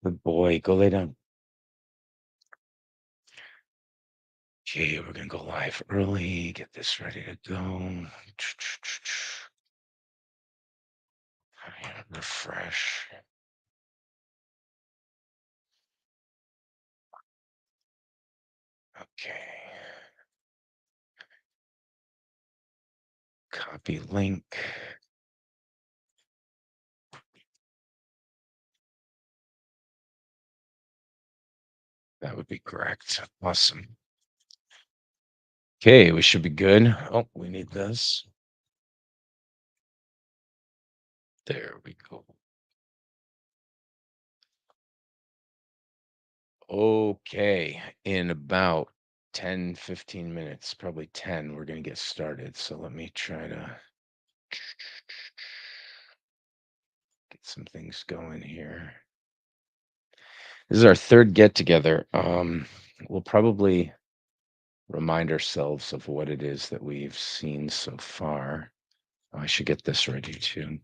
Good boy. Go lay down. Okay, we're gonna go live early. Get this ready to go. Refresh. Okay. Copy link. That would be correct. Awesome. Okay, we should be good. Oh, we need this. There we go. Okay, in about 10, 15 minutes, probably 10, we're going to get started. So let me try to get some things going here. This is our third get together. We'll probably remind ourselves of what it is that we've seen so far. Oh, I should get this ready too.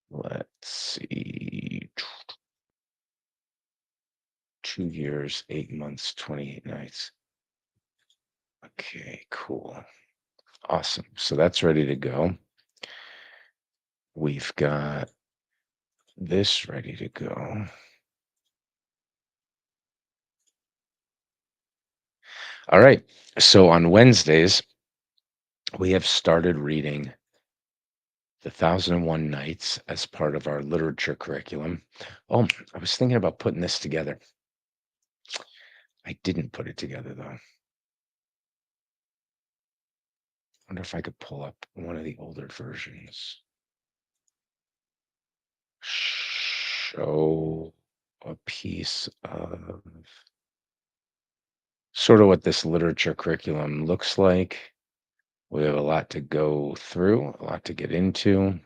Let's see. 2 years, 8 months, 28 nights. Okay, cool. Awesome. So that's ready to go. We've got this ready to go. All right. So on Wednesdays, we have started reading The 1001 Nights as part of our literature curriculum. Oh, I was thinking about putting this together. I didn't put it together though. Wonder if I could pull up one of the older versions. Show a piece of sort of what this literature curriculum looks like. We have a lot to go through, a lot to get into.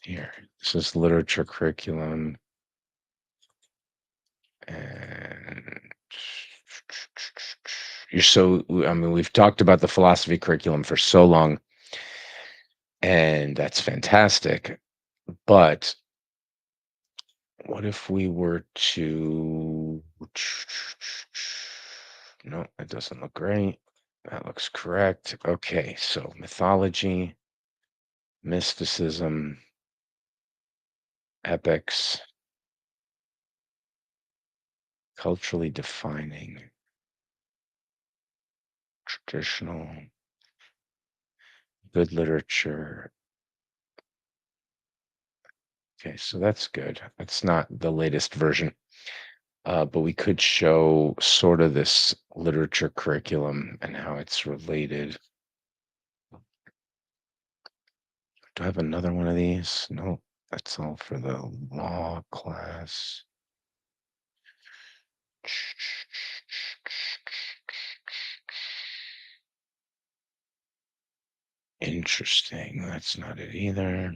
Here, this is literature curriculum. And I mean, we've talked about the philosophy curriculum for so long, and that's fantastic. But what if we were to, no, it doesn't look great. That looks correct. Okay, so mythology, mysticism, epics, culturally defining, traditional, good literature. Okay, so that's good. That's not the latest version, but we could show sort of this literature curriculum and how it's related. Do I have another one of these? No, that's all for the law class. Interesting. That's not it either.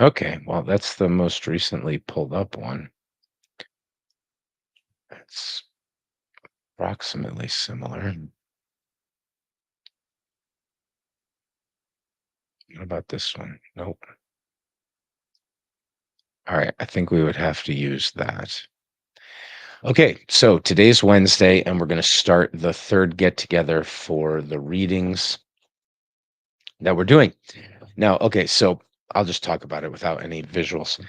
Okay, well, that's the most recently pulled up one. It's approximately similar. What about this one? Nope. All right, I think we would have to use that. Okay, so today's Wednesday, and we're going to start the third get together for the readings that we're doing. Now, okay, so I'll just talk about it without any visuals.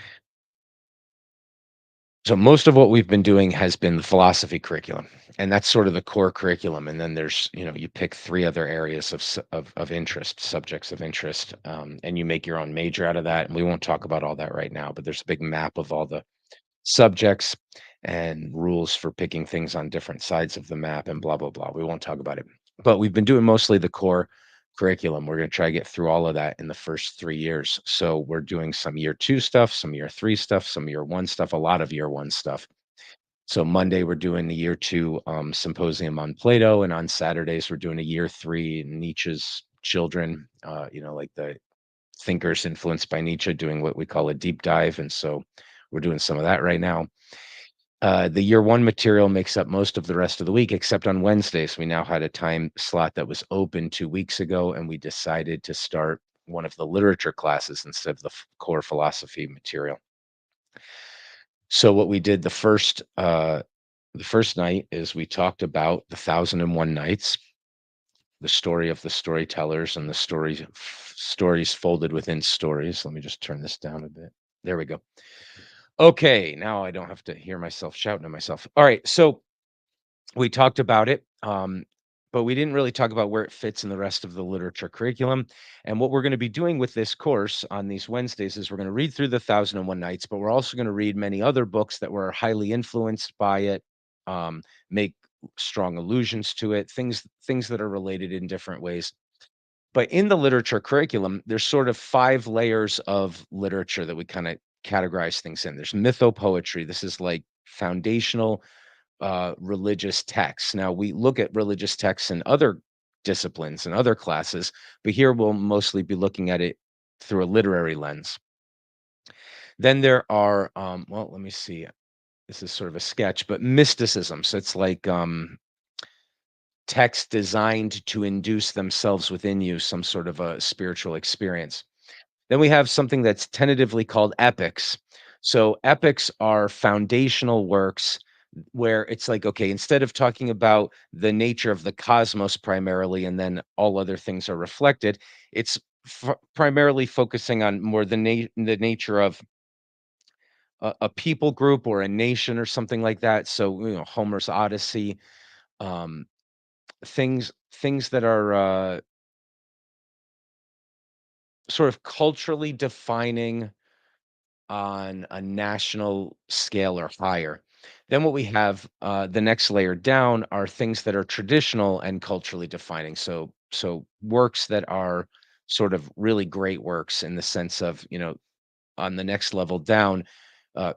So most of what we've been doing has been the philosophy curriculum, and that's sort of the core curriculum. And then there's, you pick three other areas of interest, subjects of interest, and you make your own major out of that. And we won't talk about all that right now, but there's a big map of all the subjects and rules for picking things on different sides of the map and blah, blah, blah. We won't talk about it. But we've been doing mostly the core curriculum. We're going to try to get through all of that in the first 3 years. So we're doing some year two stuff, some year three stuff, some year one stuff, a lot of year one stuff. So Monday we're doing the year two symposium on Plato, and on Saturdays we're doing a year three Nietzsche's children, like the thinkers influenced by Nietzsche, doing what we call a deep dive. And so we're doing some of that right now. The year one material makes up most of the rest of the week, except on Wednesdays. We now had a time slot that was open 2 weeks ago, and we decided to start one of the literature classes instead of the core philosophy material. So what we did the first night is we talked about the 1001 Nights, the story of the storytellers and the stories folded within stories. Let me just turn this down a bit. There we go. Okay, now I don't have to hear myself shouting at myself. All right, so we talked about it, but we didn't really talk about where it fits in the rest of the literature curriculum. And what we're going to be doing with this course on these Wednesdays is we're going to read through the 1001 Nights, but we're also going to read many other books that were highly influenced by it, make strong allusions to it, things that are related in different ways. But in the literature curriculum, there's sort of 5 layers of literature that we kinda categorize things in. There's mythopoetry. This is like foundational, religious texts. Now, we look at religious texts in other disciplines and other classes, but here we'll mostly be looking at it through a literary lens. Then there are, well, let me see. This is sort of a sketch, but mysticism. So it's like, texts designed to induce themselves within you some sort of a spiritual experience. Then we have something that's tentatively called epics. So epics are foundational works where it's like, okay, instead of talking about the nature of the cosmos primarily, and then all other things are reflected, it's primarily focusing on more the nature of a people group or a nation or something like that. So, Homer's Odyssey, um, things that are sort of culturally defining on a national scale or higher. Then what we have, the next layer down are things that are traditional and culturally defining. So works that are sort of really great works in the sense of, on the next level down,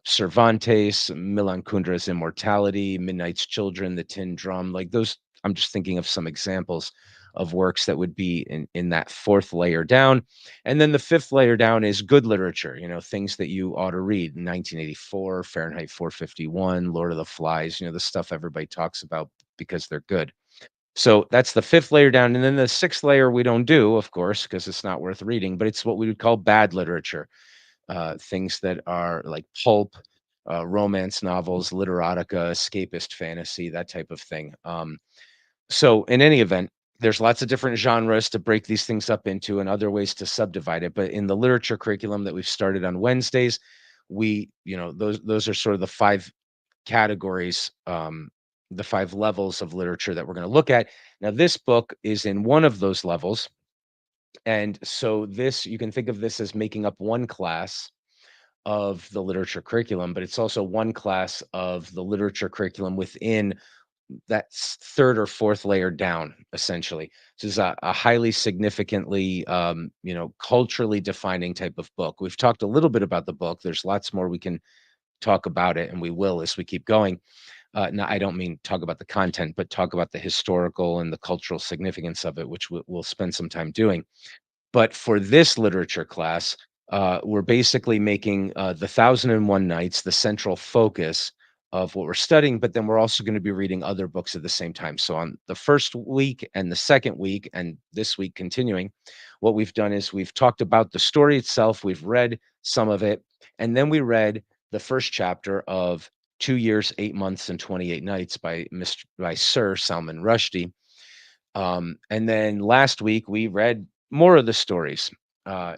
Cervantes, Milan Kundra's Immortality, Midnight's Children, The Tin Drum, like those. I'm just thinking of some examples of works that would be in that fourth layer down. And then the fifth layer down is good literature, things that you ought to read. 1984, Fahrenheit 451, Lord of the Flies, the stuff everybody talks about because they're good. So that's the fifth layer down. And then the sixth layer we don't do, of course, because it's not worth reading, but it's what we would call bad literature, things that are like pulp, romance novels, literotica, escapist fantasy, that type of thing. So in any event, there's lots of different genres to break these things up into and other ways to subdivide it. But in the literature curriculum that we've started on Wednesdays, those are sort of the 5 categories, the 5 levels of literature that we're going to look at. Now, this book is in one of those levels. And so this, you can think of this as making up one class of the literature curriculum, but it's also one class of the literature curriculum within that third or fourth layer down, essentially. This is a highly significantly, culturally defining type of book. We've talked a little bit about the book. There's lots more we can talk about it, and we will as we keep going. Now, I don't mean talk about the content, but talk about the historical and the cultural significance of it, which we'll spend some time doing. But for this literature class, we're basically making the 1001 Nights the central focus of what we're studying, but then we're also going to be reading other books at the same time. So on the first week and the second week, and this week continuing, what we've done is we've talked about the story itself, we've read some of it, and then we read the first chapter of 2 Years, 8 Months, and 28 Nights by Sir Salman Rushdie. And then last week we read more of the stories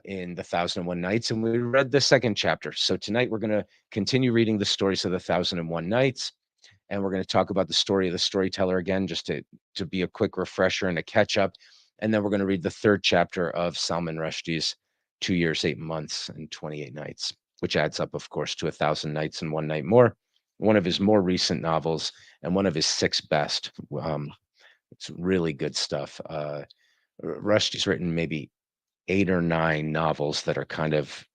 in the 1001 Nights, and we read the second chapter. So tonight we're going to continue reading the stories of the 1001 Nights, and we're going to talk about the story of the storyteller again, just to be a quick refresher and a catch up. And then we're going to read the third chapter of Salman Rushdie's 2 Years, 8 Months, and 28 Nights, which adds up, of course, to 1,000 Nights and One Night More, one of his more recent novels and one of his 6 best. It's really good stuff. Rushdie's written maybe 8 or 9 novels that are kind of,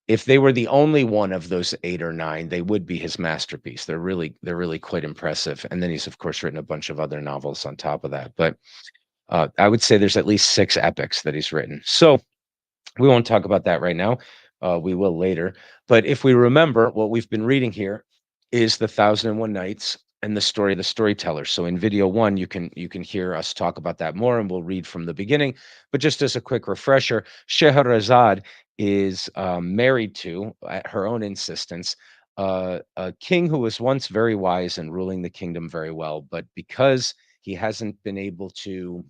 if they were the only one of those 8 or 9, they would be his masterpiece. They're really quite impressive. And then he's of course written a bunch of other novels on top of that. But I would say there's at least 6 epics that he's written. So we won't talk about that right now. We will later. But if we remember what we've been reading here, is the Thousand and One Nights and the story of the storyteller. So in video one, you can hear us talk about that more, and we'll read from the beginning. But just as a quick refresher, Scheherazade is married to, at her own insistence, a king who was once very wise and ruling the kingdom very well, but because he hasn't been able to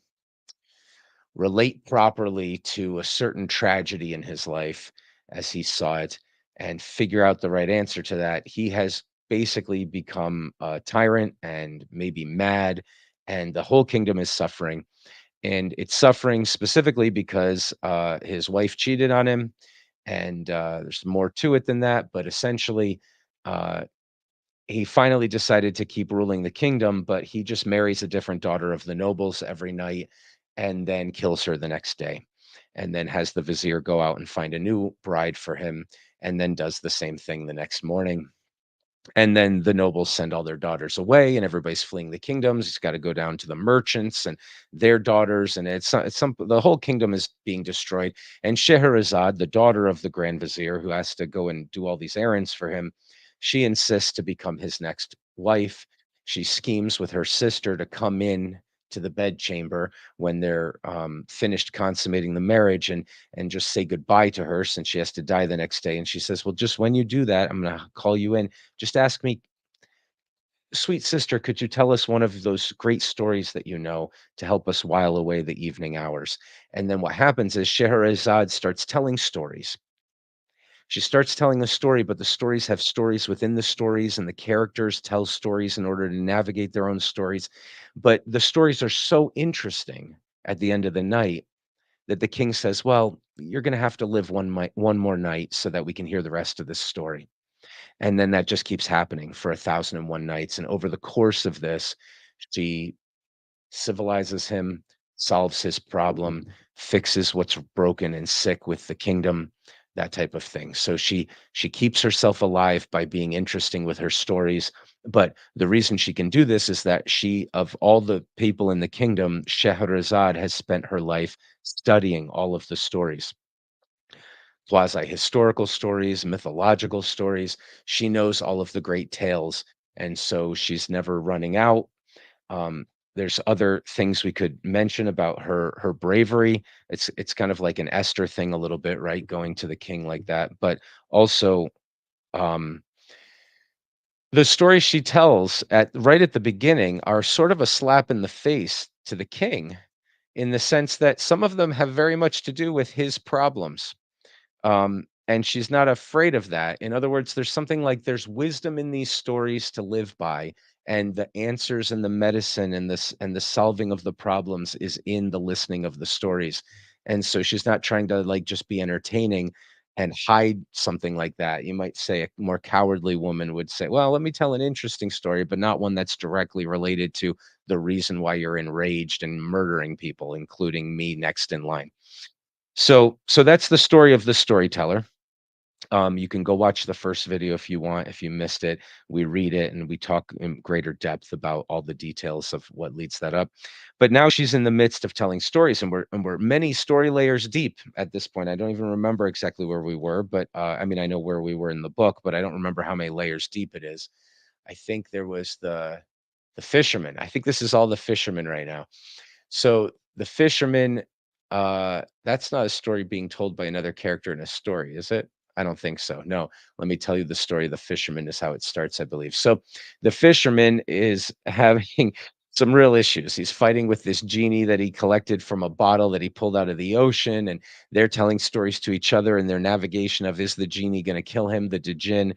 relate properly to a certain tragedy in his life as he saw it and figure out the right answer to that, he has basically become a tyrant and maybe mad, and the whole kingdom is suffering. And it's suffering specifically because his wife cheated on him, and there's more to it than that. But essentially, uh, he finally decided to keep ruling the kingdom, but he just marries a different daughter of the nobles every night and then kills her the next day. And then has the vizier go out and find a new bride for him, and then does the same thing the next morning. And then the nobles send all their daughters away, and everybody's fleeing the kingdoms. He's got to go down to the merchants and their daughters, and it's some the whole kingdom is being destroyed. And Scheherazade, the daughter of the grand vizier, who has to go and do all these errands for him, she insists to become his next wife. She schemes with her sister to come in to the bedchamber when they're finished consummating the marriage, and just say goodbye to her since she has to die the next day. And she says, "Well, just when you do that, I'm going to call you in. Just ask me, sweet sister, could you tell us one of those great stories that you know to help us while away the evening hours?" And then what happens is Scheherazade starts telling stories. She starts telling a story, but the stories have stories within the stories, and the characters tell stories in order to navigate their own stories. But the stories are so interesting at the end of the night that the king says, "Well, you're going to have to live one more night so that we can hear the rest of this story." And then that just keeps happening for 1,001 nights. And over the course of this, she civilizes him, solves his problem, fixes what's broken and sick with the kingdom, that type of thing. So she keeps herself alive by being interesting with her stories. But the reason she can do this is that she, of all the people in the kingdom, Scheherazade has spent her life studying all of the stories, quasi historical stories, mythological stories. She knows all of the great tales. And so she's never running out. There's other things we could mention about her bravery. It's kind of like an Esther thing a little bit, right? Going to the king like that. But also, um, the stories she tells at right at the beginning are sort of a slap in the face to the king, in the sense that some of them have very much to do with his problems, and she's not afraid of that. In other words, there's something like there's wisdom in these stories to live by, and the answers and the medicine and this and the solving of the problems is in the listening of the stories. And so she's not trying to like just be entertaining and hide something like that. You might say a more cowardly woman would say, "Well, let me tell an interesting story, but not one that's directly related to the reason why you're enraged and murdering people, including me next in line." So that's the story of the storyteller. You can go watch the first video if you want. If you missed it, we read it and we talk in greater depth about all the details of what leads that up. But now she's in the midst of telling stories, and we're many story layers deep at this point. I don't even remember exactly where we were, but I mean I know where we were in the book, but I don't remember how many layers deep it is. I think there was the fisherman. I think this is all the fisherman right now. So the fisherman, that's not a story being told by another character in a story, is it? I don't think so. No, let me tell you the story of the fisherman is how it starts, I believe. So the fisherman is having some real issues. He's fighting with this genie that he collected from a bottle that he pulled out of the ocean, and they're telling stories to each other in their navigation of, is the genie going to kill him, the jinn,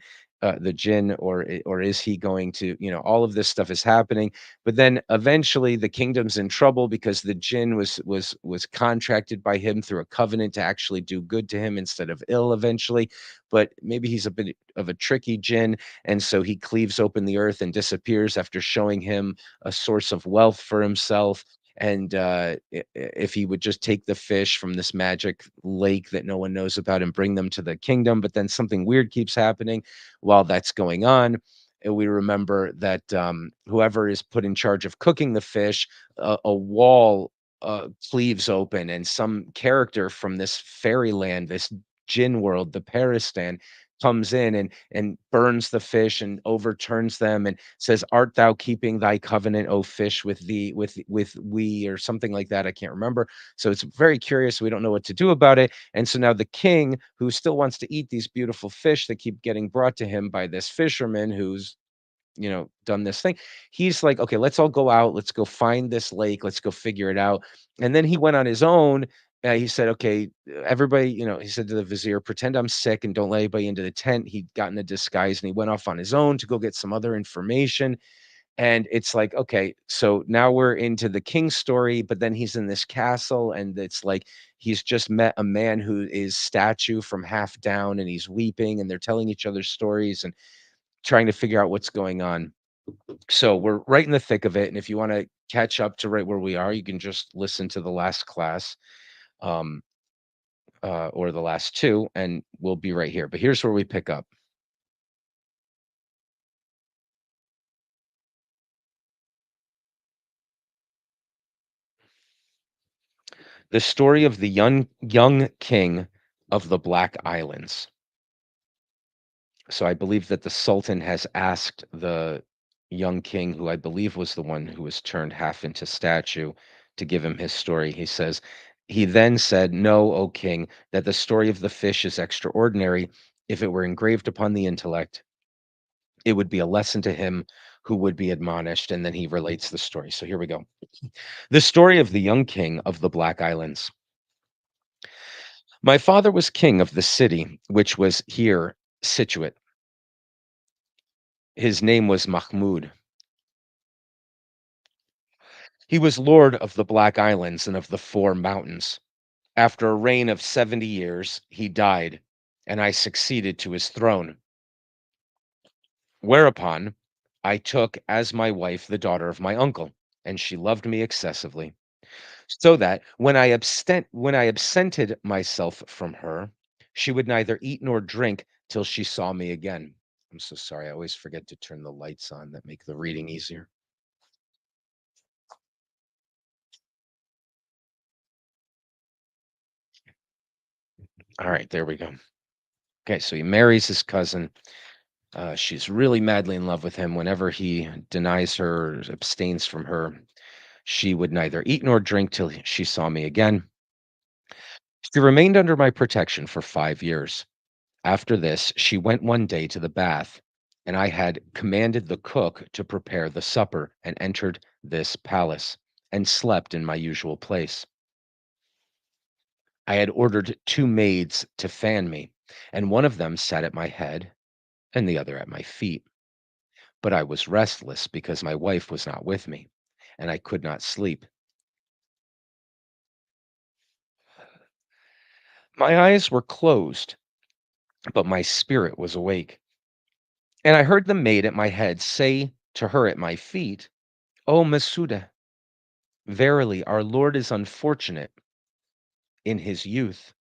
or is he going to, all of this stuff is happening. But then eventually the kingdom's in trouble because the jinn was contracted by him through a covenant to actually do good to him instead of ill eventually. But maybe he's a bit of a tricky jinn, and so he cleaves open the earth and disappears after showing him a source of wealth for himself. And if he would just take the fish from this magic lake that no one knows about and bring them to the kingdom, but then something weird keeps happening while that's going on. And we remember that whoever is put in charge of cooking the fish, a wall cleaves open, and some character from this fairyland, this Jin world, the Paristan, comes in and burns the fish and overturns them and says, "Art thou keeping thy covenant, O fish, with thee, with we," or something like that. I can't remember. So it's very curious. We don't know what to do about it. And so now the king, who still wants to eat these beautiful fish that keep getting brought to him by this fisherman who's done this thing. He's like, "Okay, let's all go out. Let's go find this lake. Let's go figure it out." And then he went on his own. He said, "Okay, everybody," he said to the vizier, "Pretend I'm sick and don't let anybody into the tent." He got in a disguise and he went off on his own to go get some other information. And it's like, okay, so now we're into the king's story, but then he's in this castle, and it's like he's just met a man who is statue from half down, and he's weeping, and they're telling each other stories and trying to figure out what's going on. So we're right in the thick of it, and if you wanna catch up to right where we are, you can just listen to the last class, um, or the last 2, and we'll be right here. But here's where we pick up. The story of the young king of the Black Islands. So I believe that the Sultan has asked the young king, who I believe was the one who was turned half into statue, to give him his story. He says, he then said, "Know, O king, that the story of the fish is extraordinary. If it were engraved upon the intellect, it would be a lesson to him who would be admonished." And then he relates the story. So here we go. The story of the young king of the Black Islands. My father was king of the city which was here situate. His name was Mahmud. He was lord of the Black Islands and of the Four Mountains. After a reign of 70 years, he died, and I succeeded to his throne. Whereupon I took as my wife the daughter of my uncle, and she loved me excessively, so that when I absented myself from her, she would neither eat nor drink till she saw me again. I'm so sorry. I always forget to turn the lights on that make the reading easier. All right, there we go. Okay, so he marries his cousin. She's really madly in love with him. Whenever he denies her or abstains from her, she would neither eat nor drink till she saw me again. She remained under my protection for 5 years. After this, she went one day to the bath, and I had commanded the cook to prepare the supper, and entered this palace, and slept in my usual place. I had ordered 2 maids to fan me, and one of them sat at my head, and the other at my feet. But I was restless because my wife was not with me, and I could not sleep. My eyes were closed, but my spirit was awake. And I heard the maid at my head say to her at my feet, "O Masuda, verily our Lord is unfortunate in his youth.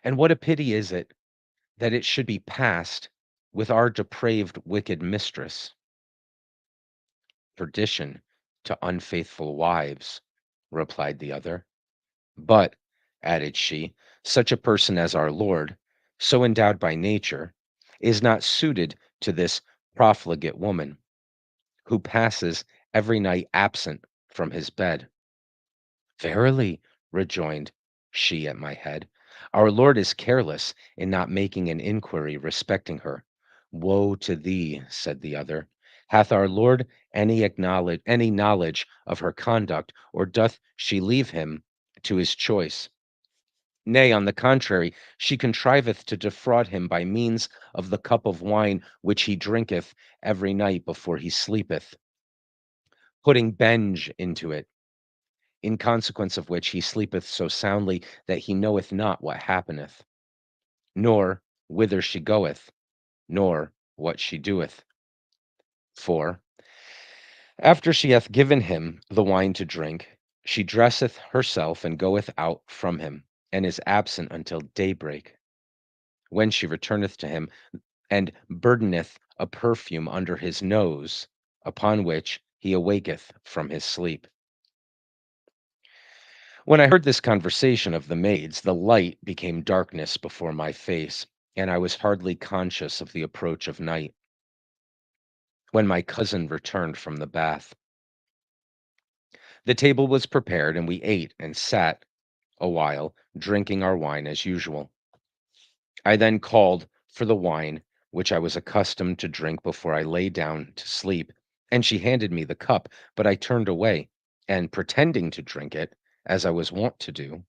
And what a pity is it that it should be passed with our depraved, wicked mistress." "Perdition to unfaithful wives," replied the other. "But," added she, "such a person as our Lord, so endowed by nature, is not suited to this profligate woman, who passes every night absent from his bed." "Verily," rejoined she at my head, "our Lord is careless in not making an inquiry respecting her." "Woe to thee," said the other. "Hath our Lord any knowledge of her conduct, or doth she leave him to his choice? Nay, on the contrary, she contriveth to defraud him by means of the cup of wine which he drinketh every night before he sleepeth, putting benge into it, in consequence of which he sleepeth so soundly that he knoweth not what happeneth, nor whither she goeth, nor what she doeth. For, after she hath given him the wine to drink, she dresseth herself and goeth out from him, and is absent until daybreak, when she returneth to him, and burdeneth a perfume under his nose, upon which he awaketh from his sleep. When I heard this conversation of the maids, the light became darkness before my face. and I was hardly conscious of the approach of night when my cousin returned from the bath. The table was prepared, and we ate and sat a while, drinking our wine as usual. I then called for the wine, which I was accustomed to drink before I lay down to sleep, and she handed me the cup, but I turned away, and pretending to drink it, as I was wont to do,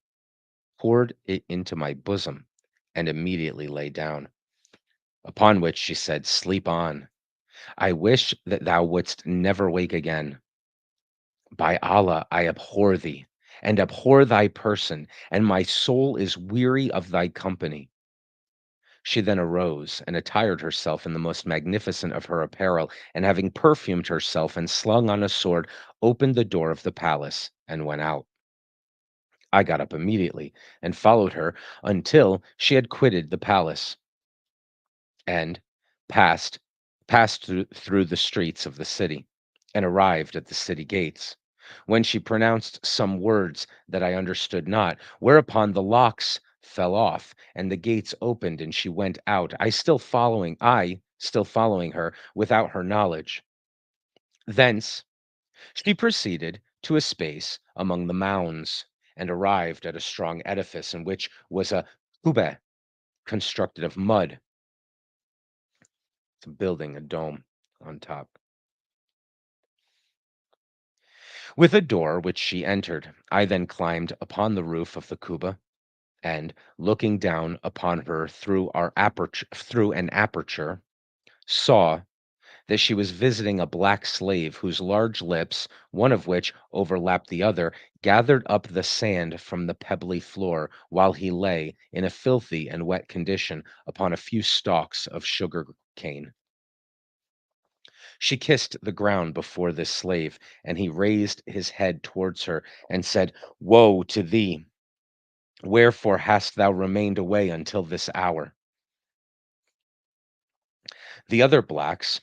poured it into my bosom, and immediately lay down. Upon which she said, "Sleep on. I wish that thou wouldst never wake again. By Allah, I abhor thee, and abhor thy person, and my soul is weary of thy company." She then arose and attired herself in the most magnificent of her apparel, and having perfumed herself and slung on a sword, opened the door of the palace and went out. I got up immediately and followed her until she had quitted the palace and passed passed through the streets of the city and arrived at the city gates, when she pronounced some words that I understood not, whereupon the locks fell off and the gates opened, and she went out, I still following her without her knowledge. Thence she proceeded to a space among the mounds, and arrived at a strong edifice in which was a kubeh constructed of mud, it's a building, a dome on top, with a door which she entered. I then climbed upon the roof of the kuba, and looking down upon her through an aperture, saw that she was visiting a black slave whose large lips, one of which overlapped the other, gathered up the sand from the pebbly floor, while he lay in a filthy and wet condition upon a few stalks of sugar cane. She kissed the ground before this slave, and he raised his head towards her and said, "Woe to thee! Wherefore hast thou remained away until this hour? The other blacks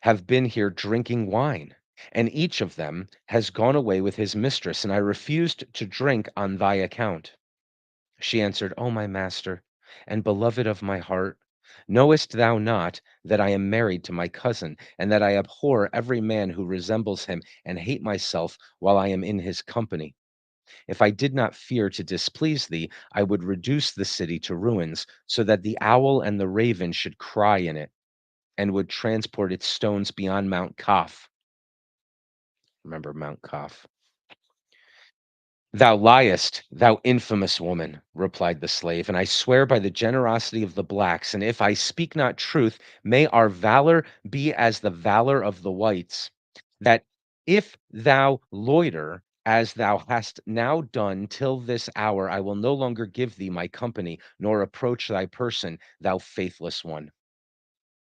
have been here drinking wine, and each of them has gone away with his mistress, and I refused to drink on thy account." She answered, "O my master, and beloved of my heart, knowest thou not that I am married to my cousin, and that I abhor every man who resembles him, and hate myself while I am in his company? If I did not fear to displease thee, I would reduce the city to ruins, so that the owl and the raven should cry in it, and would transport its stones beyond Mount Kaf." Remember Mount Kaf. "Thou liest, thou infamous woman," replied the slave, "and I swear by the generosity of the blacks, and if I speak not truth, may our valor be as the valor of the whites, that if thou loiter as thou hast now done till this hour, I will no longer give thee my company, nor approach thy person, thou faithless one.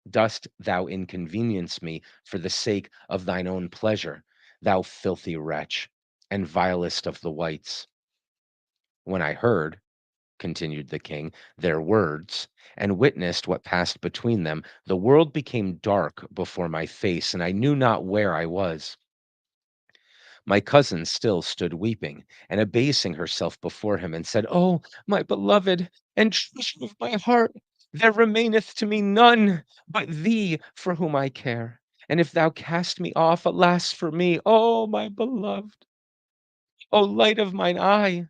Dost thou inconvenience me for the sake of thine own pleasure, thou filthy wretch, and vilest of the whites?" When I heard, continued the king, their words, and witnessed what passed between them, the world became dark before my face, and I knew not where I was. My cousin still stood weeping and abasing herself before him, and said, "Oh, my beloved and treasure of my heart, there remaineth to me none but thee for whom I care. And if thou cast me off, alas for me! Oh, my beloved! Oh, light of mine eye!"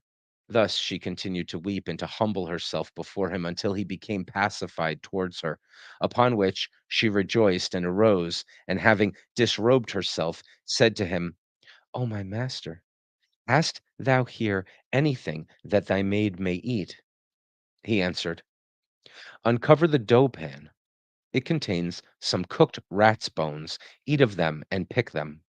Thus she continued to weep and to humble herself before him until he became pacified towards her, upon which she rejoiced and arose, and having disrobed herself, said to him, "O my master, hast thou here anything that thy maid may eat?" He answered, "Uncover the dough pan. It contains some cooked rat's bones. Eat of them and pick them.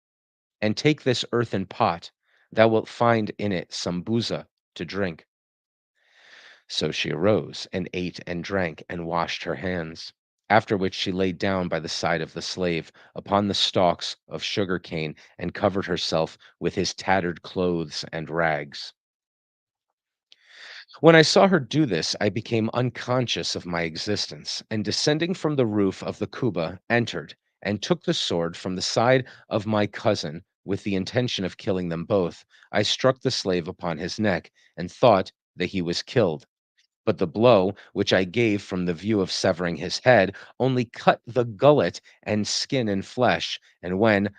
And take this earthen pot. Thou wilt find in it some buza to drink." So she arose and ate and drank and washed her hands. After which she laid down by the side of the slave upon the stalks of sugar cane, and covered herself with his tattered clothes and rags. When I saw her do this, I became unconscious of my existence, and descending from the roof of the kuba, entered and took the sword from the side of my cousin with the intention of killing them both. I struck the slave upon his neck and thought that he was killed. But the blow which I gave from the view of severing his head only cut the gullet and skin and flesh, and when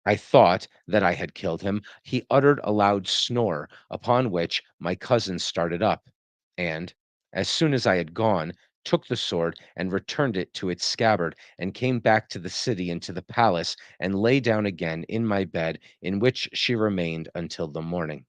I thought that I had killed him, he uttered a loud snore, upon which my cousin started up, and, as soon as I had gone, took the sword and returned it to its scabbard, and came back to the city and to the palace, and lay down again in my bed, in which she remained until the morning.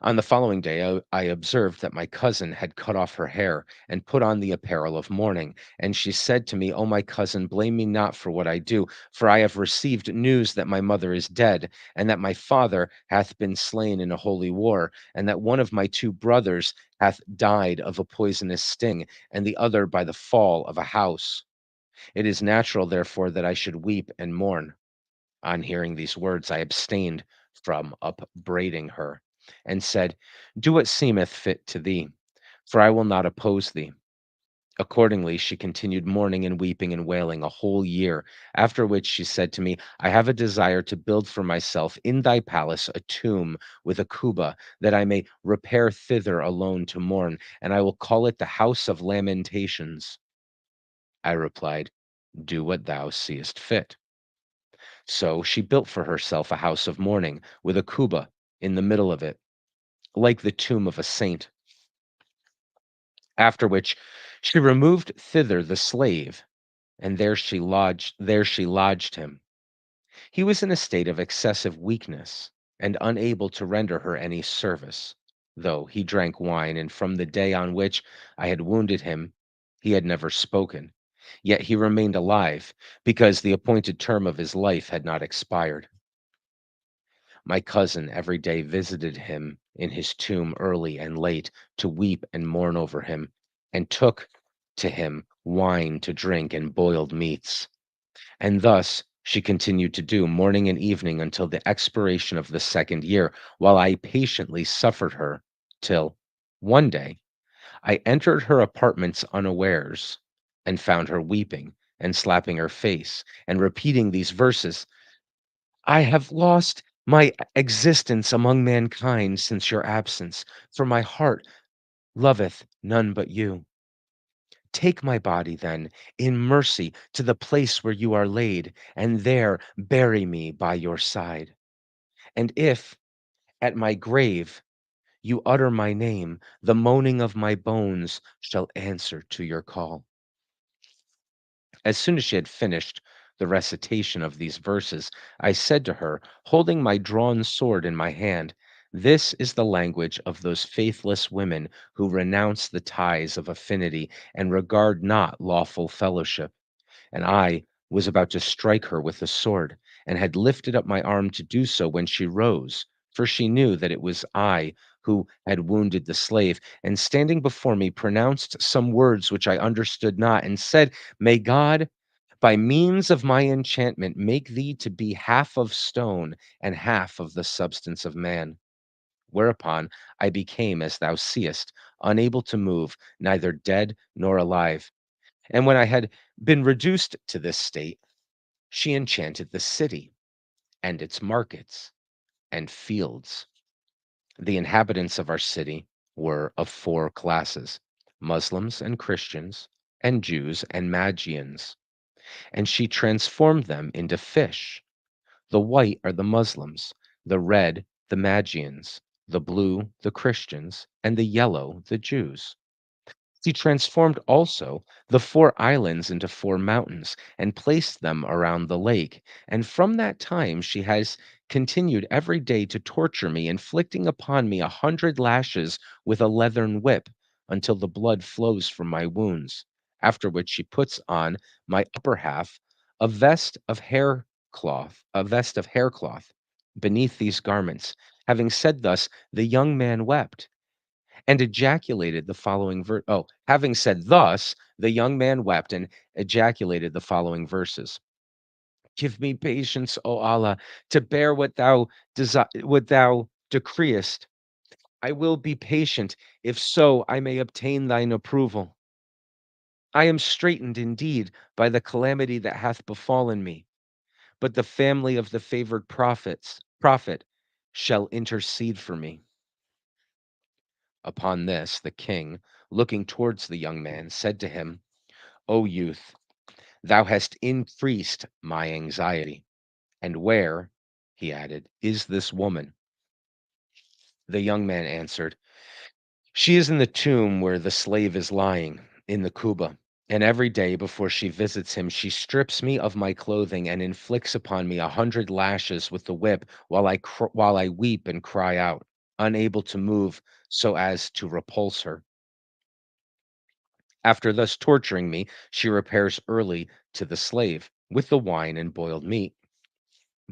On the following day, I observed that my cousin had cut off her hair and put on the apparel of mourning. And she said to me, "O my cousin, blame me not for what I do, for I have received news that my mother is dead, and that my father hath been slain in a holy war, and that one of my two brothers hath died of a poisonous sting, and the other by the fall of a house. It is natural, therefore, that I should weep and mourn." On hearing these words, I abstained from upbraiding her, and said, "Do what seemeth fit to thee, for I will not oppose thee." Accordingly, she continued mourning and weeping and wailing a whole year, after which she said to me, "I have a desire to build for myself in thy palace a tomb with a kuba, that I may repair thither alone to mourn, and I will call it the House of Lamentations." I replied, "Do what thou seest fit." So she built for herself a house of mourning with a kuba in the middle of it, like the tomb of a saint. After which she removed thither the slave, and there she lodged him. He was in a state of excessive weakness, and unable to render her any service, though he drank wine, and from the day on which I had wounded him, he had never spoken. Yet he remained alive, because the appointed term of his life had not expired. My cousin every day visited him in his tomb early and late, to weep and mourn over him, and took to him wine to drink and boiled meats. And thus she continued to do morning and evening until the expiration of the second year, while I patiently suffered her, till one day I entered her apartments unawares, and found her weeping and slapping her face, and repeating these verses: "I have lost my existence among mankind since your absence, for my heart loveth none but you. Take my body, then, in mercy to the place where you are laid, and there bury me by your side. And if at my grave you utter my name, the moaning of my bones shall answer to your call." As soon as she had finished the recitation of these verses, I said to her, holding my drawn sword in my hand, "This is the language of those faithless women who renounce the ties of affinity and regard not lawful fellowship." And I was about to strike her with the sword, and had lifted up my arm to do so, when she rose, for she knew that it was I who had wounded the slave, and standing before me pronounced some words which I understood not, and said, "May God, by means of my enchantment, make thee to be half of stone and half of the substance of man." Whereupon I became, as thou seest, unable to move, neither dead nor alive. And when I had been reduced to this state, she enchanted the city and its markets and fields. The inhabitants of our city were of four classes: Muslims and Christians, and Jews and Magians. And she transformed them into fish. The white are the Muslims, the red the Magians, the blue the Christians, and the yellow the Jews. She transformed also the four islands into four mountains, and placed them around the lake. And from that time she has continued every day to torture me, inflicting upon me 100 lashes with a leathern whip, until the blood flows from my wounds. After which she puts on my upper half a vest of haircloth beneath these garments. Having said thus, the young man wept and ejaculated the following having said thus, the young man wept and ejaculated the following verses: "Give me patience, O Allah, to bear what thou decreest. I will be patient, if so I may obtain thine approval. I am straitened indeed by the calamity that hath befallen me, but the family of the favored prophet shall intercede for me." Upon this, the king, looking towards the young man, said to him, O youth, thou hast increased my anxiety. And where, he added, is this woman? The young man answered, She is in the tomb where the slave is lying, in the Kuba. And every day before she visits him, she strips me of my clothing and inflicts upon me 100 lashes with the whip while I weep and cry out, unable to move so as to repulse her. After thus torturing me, she repairs early to the slave with the wine and boiled meat.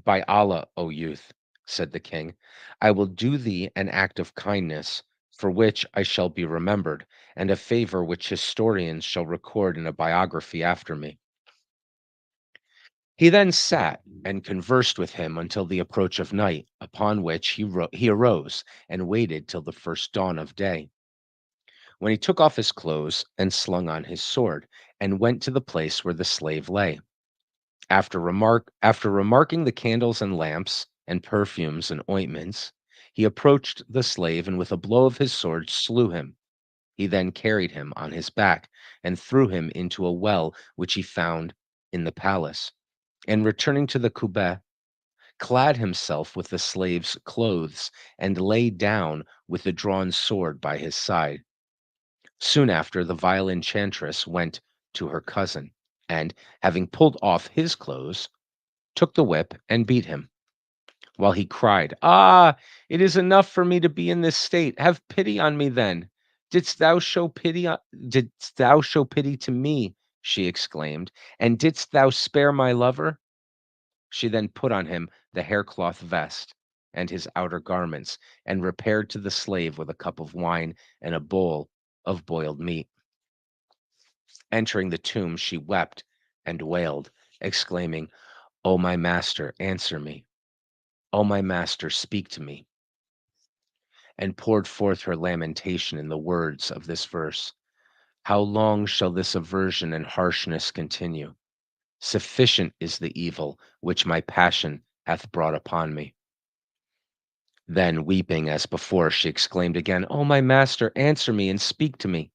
By Allah, O youth, said the king, I will do thee an act of kindness, for which I shall be remembered, and a favor which historians shall record in a biography after me. He then sat and conversed with him until the approach of night, upon which he arose and waited till the first dawn of day, when he took off his clothes and slung on his sword, and went to the place where the slave lay. After remarking the candles and lamps and perfumes and ointments, he approached the slave and with a blow of his sword slew him. He then carried him on his back and threw him into a well which he found in the palace. And returning to the Kubeh, clad himself with the slave's clothes and lay down with the drawn sword by his side. Soon after, the vile enchantress went to her cousin, and, having pulled off his clothes, took the whip and beat him, while he cried, Ah, it is enough for me to be in this state. Have pity on me then. Didst thou show pity to me? She exclaimed, and didst thou spare my lover? She then put on him the haircloth vest and his outer garments, and repaired to the slave with a cup of wine and a bowl of boiled meat. Entering the tomb, she wept and wailed, exclaiming, O my master, answer me. O my master, speak to me, and poured forth her lamentation in the words of this verse. How long shall this aversion and harshness continue? Sufficient is the evil which my passion hath brought upon me. Then, weeping as before, she exclaimed again, O my master, answer me and speak to me.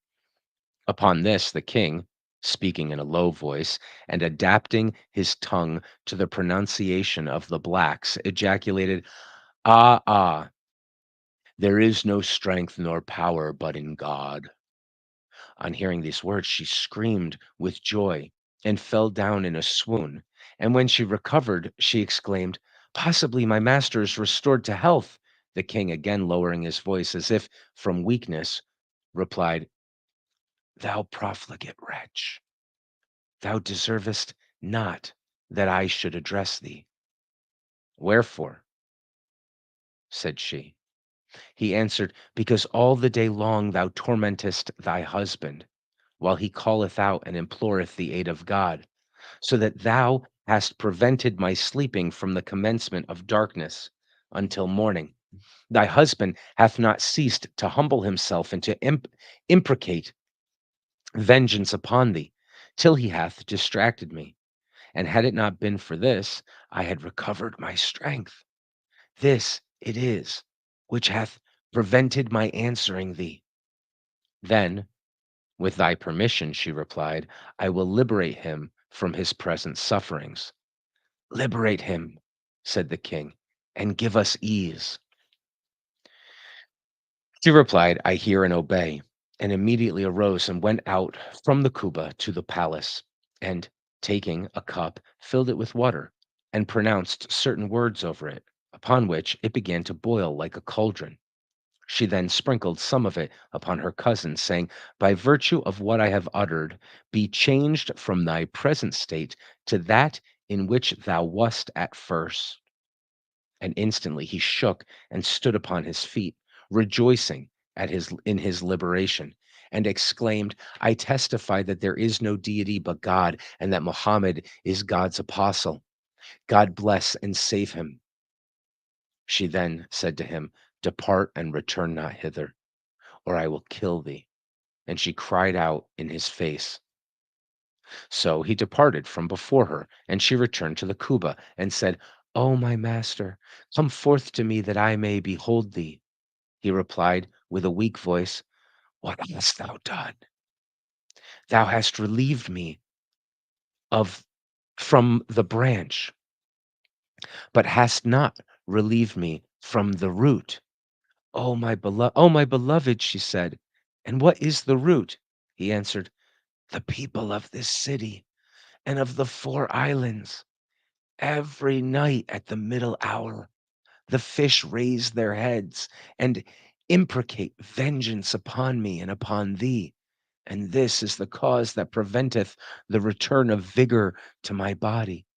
Upon this, the king, speaking in a low voice and adapting his tongue to the pronunciation of the blacks, ejaculated, Ah, ah, there is no strength nor power but in God. On hearing these words, she screamed with joy and fell down in a swoon. And when she recovered, she exclaimed, Possibly my master is restored to health. The king, again lowering his voice as if from weakness, replied, Thou profligate wretch, thou deservest not that I should address thee. Wherefore? Said she. He answered, Because all the day long thou tormentest thy husband, while he calleth out and imploreth the aid of God, so that thou hast prevented my sleeping from the commencement of darkness until morning. Thy husband hath not ceased to humble himself and to imprecate vengeance upon thee, till he hath distracted me. And had it not been for this, I had recovered my strength. This it is which hath prevented my answering thee. Then, with thy permission, she replied, I will liberate him from his present sufferings. Liberate him, said the king, and give us ease. She replied, I hear and obey, and immediately arose and went out from the Kuba to the palace, and taking a cup, filled it with water, and pronounced certain words over it, upon which it began to boil like a cauldron. She then sprinkled some of it upon her cousin, saying, By virtue of what I have uttered, be changed from thy present state to that in which thou wast at first. And instantly he shook and stood upon his feet, rejoicing in his liberation, and exclaimed, I testify that there is no deity but God, and that Muhammad is God's apostle. God bless and save him. She then said to him, Depart and return not hither, or I will kill thee. And she cried out in his face. So he departed from before her, and she returned to the Kuba and said, O my master, come forth to me that I may behold thee. He replied with a weak voice, "What hast thou done? Thou hast relieved me of from the branch, but hast not relieved me from the root." Oh, my beloved," she said, "and what is the root?" He answered, "The people of this city and of the 4 islands. Every night at the middle hour, the fish raise their heads and imprecate vengeance upon me and upon thee. And this is the cause that preventeth the return of vigor to my body.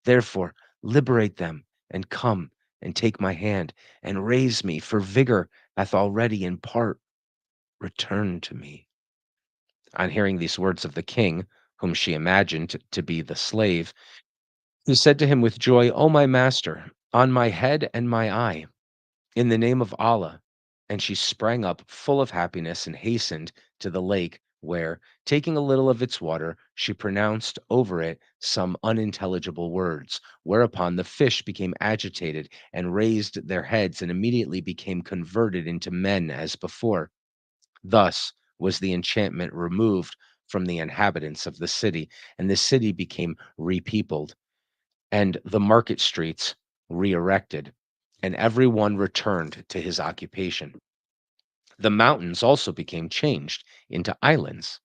Therefore, liberate them and come and take my hand and raise me, for vigor hath already in part returned to me." On hearing these words of the king, whom she imagined to be the slave, he said to him with joy, "O my master, on my head and my eye, in the name of Allah." And she sprang up full of happiness and hastened to the lake, where, taking a little of its water, she pronounced over it some unintelligible words, whereupon the fish became agitated and raised their heads and immediately became converted into men as before. Thus was the enchantment removed from the inhabitants of the city, and the city became repeopled, and the market streets re-erected, and every one returned to his occupation. The mountains also became changed into islands,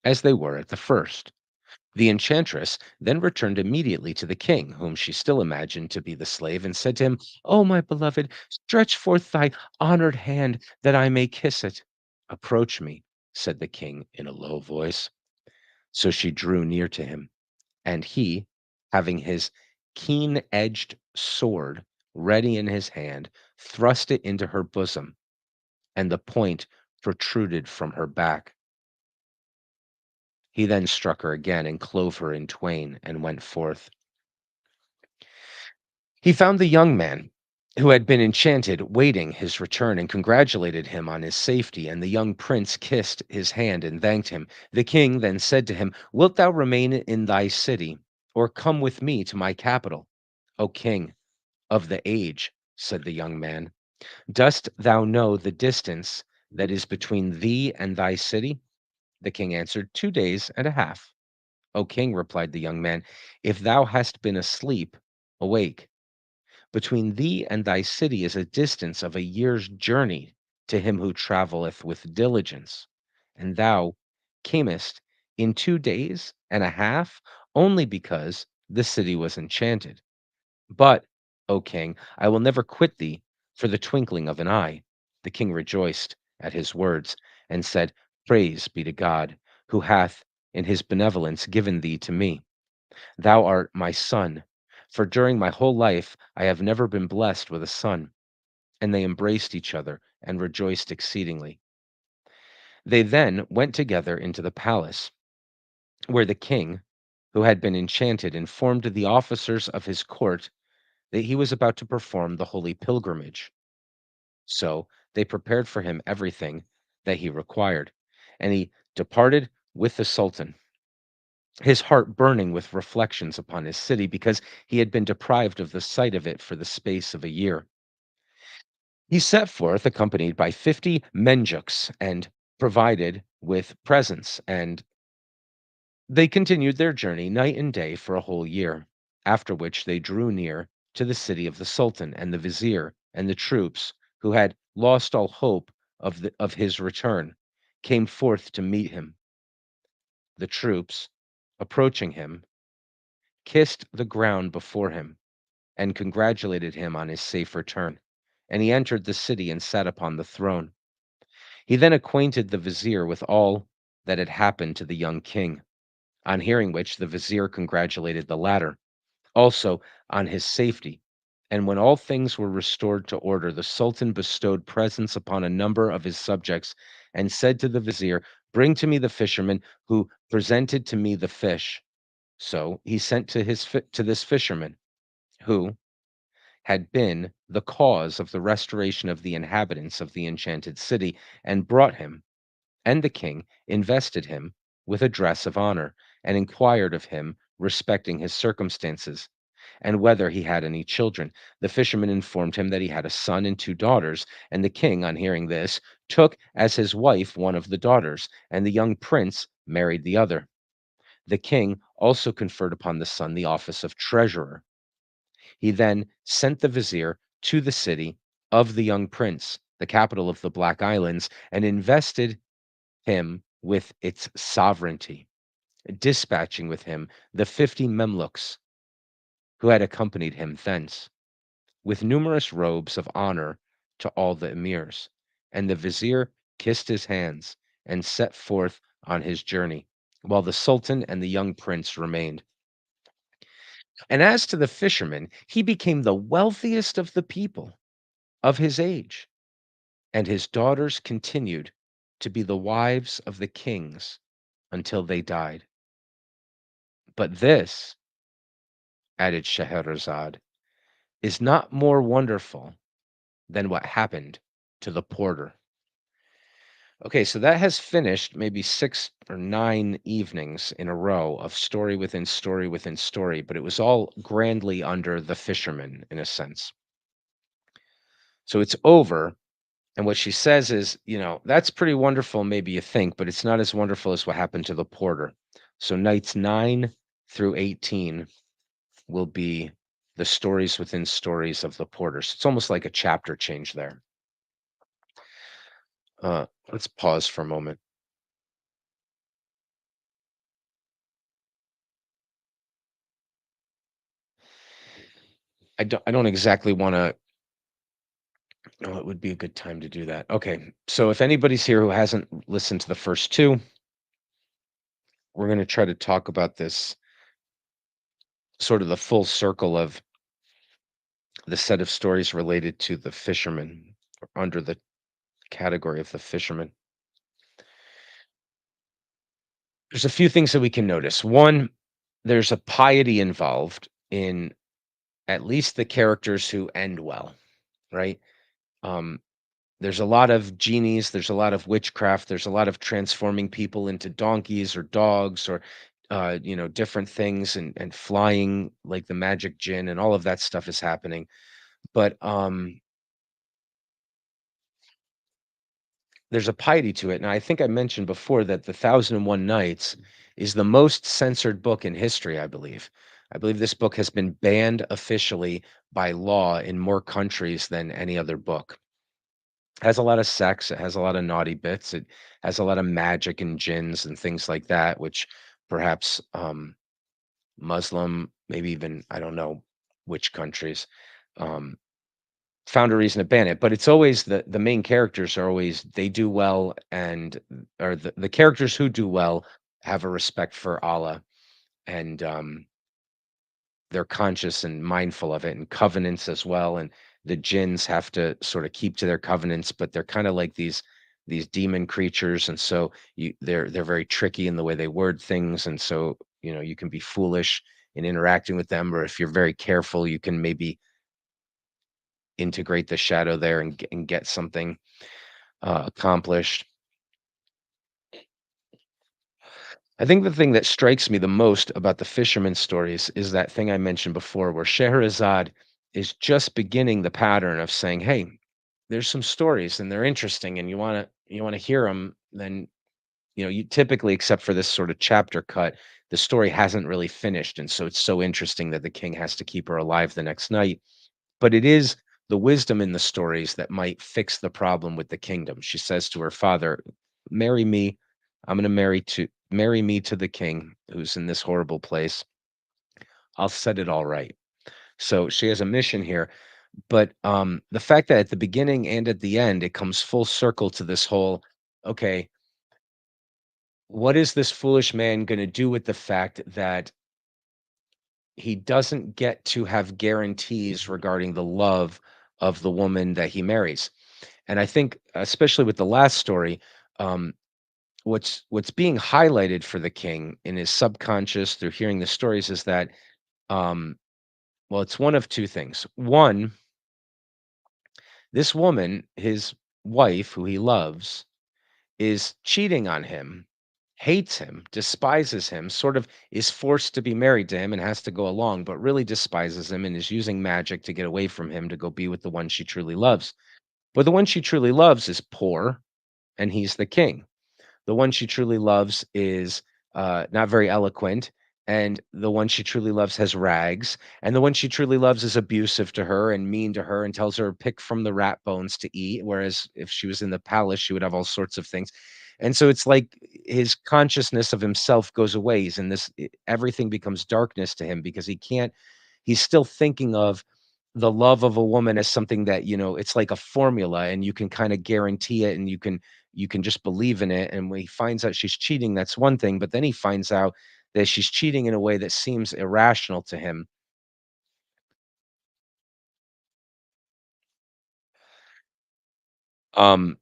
as they were at the first. The enchantress then returned immediately to the king, whom she still imagined to be the slave, and said to him, "O my beloved, stretch forth thy honored hand that I may kiss it." "Approach me," said the king in a low voice. So she drew near to him, and he, having his keen-edged sword ready in his hand, thrust it into her bosom, and the point protruded from her back. He then struck her again and clove her in twain and went forth. He found the young man who had been enchanted waiting his return and congratulated him on his safety, and the young prince kissed his hand and thanked him. The king then said to him, "Wilt thou remain in thy city, or come with me to my capital?" "O king of the age," said the young man, "dost thou know the distance that is between thee and thy city?" The king answered, 2 days and a half." "O king," replied the young man, "if thou hast been asleep, awake. Between thee and thy city is a distance of a year's journey to him who travelleth with diligence. And thou camest in 2 days and a half only because the city was enchanted. But, O king, I will never quit thee for the twinkling of an eye." The king rejoiced at his words and said, "Praise be to God, who hath in his benevolence given thee to me. Thou art my son, for during my whole life I have never been blessed with a son." And they embraced each other and rejoiced exceedingly. They then went together into the palace, where the king, who had been enchanted, informed the officers of his court that he was about to perform the holy pilgrimage. So they prepared for him everything that he required, and he departed with the sultan, his heart burning with reflections upon his city, because he had been deprived of the sight of it for the space of a year. He set forth, accompanied by 50 menjuks, and provided with presents, and they continued their journey night and day for a whole year, after which they drew near to the city of the sultan, and the vizier and the troops, who had lost all hope of his return, came forth to meet him. The troops, approaching him, kissed the ground before him and congratulated him on his safe return. And he entered the city and sat upon the throne. He then acquainted the vizier with all that had happened to the young king, on hearing which the vizier congratulated the latter also on his safety. And when all things were restored to order, the sultan bestowed presents upon a number of his subjects and said to the vizier, "Bring to me the fisherman who presented to me the fish." So he sent to this fisherman, who had been the cause of the restoration of the inhabitants of the enchanted city, and brought him. And the king invested him with a dress of honor, and inquired of him respecting his circumstances. and whether he had any children. The fisherman informed him that he had a son and two daughters, and the king, on hearing this, took as his wife one of the daughters, and the young prince married the other. The king also conferred upon the son the office of treasurer. He then sent the vizier to the city of the young prince, the capital of the Black Islands, and invested him with its sovereignty, dispatching with him the 50 Memluks who had accompanied him thence, with numerous robes of honor to all the emirs. And the vizier kissed his hands and set forth on his journey, while the sultan and the young prince remained. And as to the fisherman, he became the wealthiest of the people of his age, and his daughters continued to be the wives of the kings until they died. But this, added Scheherazade, is not more wonderful than what happened to the porter. Okay, so that has finished maybe 6 or 9 evenings in a row of story within story within story, but it was all grandly under the fisherman in a sense. So it's over. And what she says is, that's pretty wonderful, maybe you think, but it's not as wonderful as what happened to the porter. So nights 9 through 18 will be the stories within stories of the porter. So it's almost like a chapter change there. Let's pause for a moment. I don't exactly want to. Oh, it would be a good time to do that. Okay, so if anybody's here who hasn't listened to the first two, we're going to try to talk about this sort of the full circle of the set of stories related to the fisherman, or under the category of the fisherman. There's a few things that we can notice. One, there's a piety involved in at least the characters who end well, right? Um, there's a lot of genies, there's a lot of witchcraft, there's a lot of transforming people into donkeys or dogs or different things and flying like the magic gin and all of that stuff is happening. But there's a piety to it, and I think I mentioned before that The 1001 Nights is the most censored book in history, I believe. I believe this book has been banned officially by law in more countries than any other book. It has a lot of sex, it has a lot of naughty bits, it has a lot of magic and jinns and things like that, which perhaps, Muslim, maybe even I don't know which countries, um, found a reason to ban it, but it's always the main characters are always they do well and or the characters who do well have a respect for Allah and they're conscious and mindful of it and covenants as well. And the jinns have to sort of keep to their covenants, but they're kind of like these demon creatures, and so they're very tricky in the way they word things, and so you can be foolish in interacting with them, or if you're very careful, you can maybe integrate the shadow there and get something accomplished. I think the thing that strikes me the most about the fisherman stories is that thing I mentioned before, where Scheherazade is just beginning the pattern of saying, "Hey, there's some stories and they're interesting, and you want to hear them." Then you typically, except for this sort of chapter cut, the story hasn't really finished, and so it's so interesting that the king has to keep her alive the next night. But it is the wisdom in the stories that might fix the problem with the kingdom. She says to her father, "Marry me. I'm going to marry me to the king who's in this horrible place. I'll set it all right." So she has a mission here, but the fact that at the beginning and at the end it comes full circle to this whole, okay, what is this foolish man going to do with the fact that he doesn't get to have guarantees regarding the love of the woman that he marries? And I think, especially with the last story, um, what's being highlighted for the king in his subconscious through hearing the stories is that, um, well, it's one of two things. One, this woman, his wife, who he loves, is cheating on him, hates him, despises him, sort of is forced to be married to him and has to go along, but really despises him and is using magic to get away from him to go be with the one she truly loves. But the one she truly loves is poor, and he's the king. The one she truly loves is not very eloquent, and the one she truly loves has rags, and the one she truly loves is abusive to her and mean to her and tells her pick from the rat bones to eat. Whereas if she was in the palace, she would have all sorts of things. And so it's like his consciousness of himself goes away. He's in this, everything becomes darkness to him because he can't, he's still thinking of the love of a woman as something that, it's like a formula and you can kind of guarantee it and you can just believe in it. And when he finds out she's cheating, that's one thing. But then he finds out that she's cheating in a way that seems irrational to him. Um,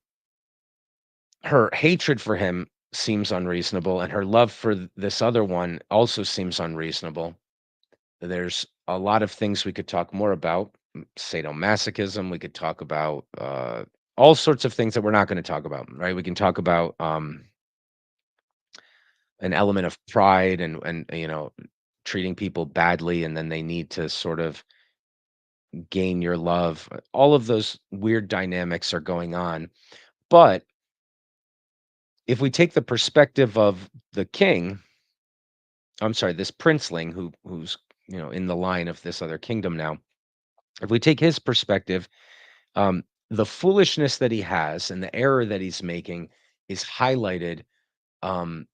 Her hatred for him seems unreasonable, and her love for this other one also seems unreasonable. There's a lot of things we could talk more about. Sadomasochism. We could talk about all sorts of things that we're not going to talk about, right? We can talk about an element of pride and treating people badly, and then they need to sort of gain your love. All of those weird dynamics are going on. But if we take the perspective of the king, I'm sorry, this princeling who's in the line of this other kingdom now. If we take his perspective, um, the foolishness that he has and the error that he's making is highlighted um,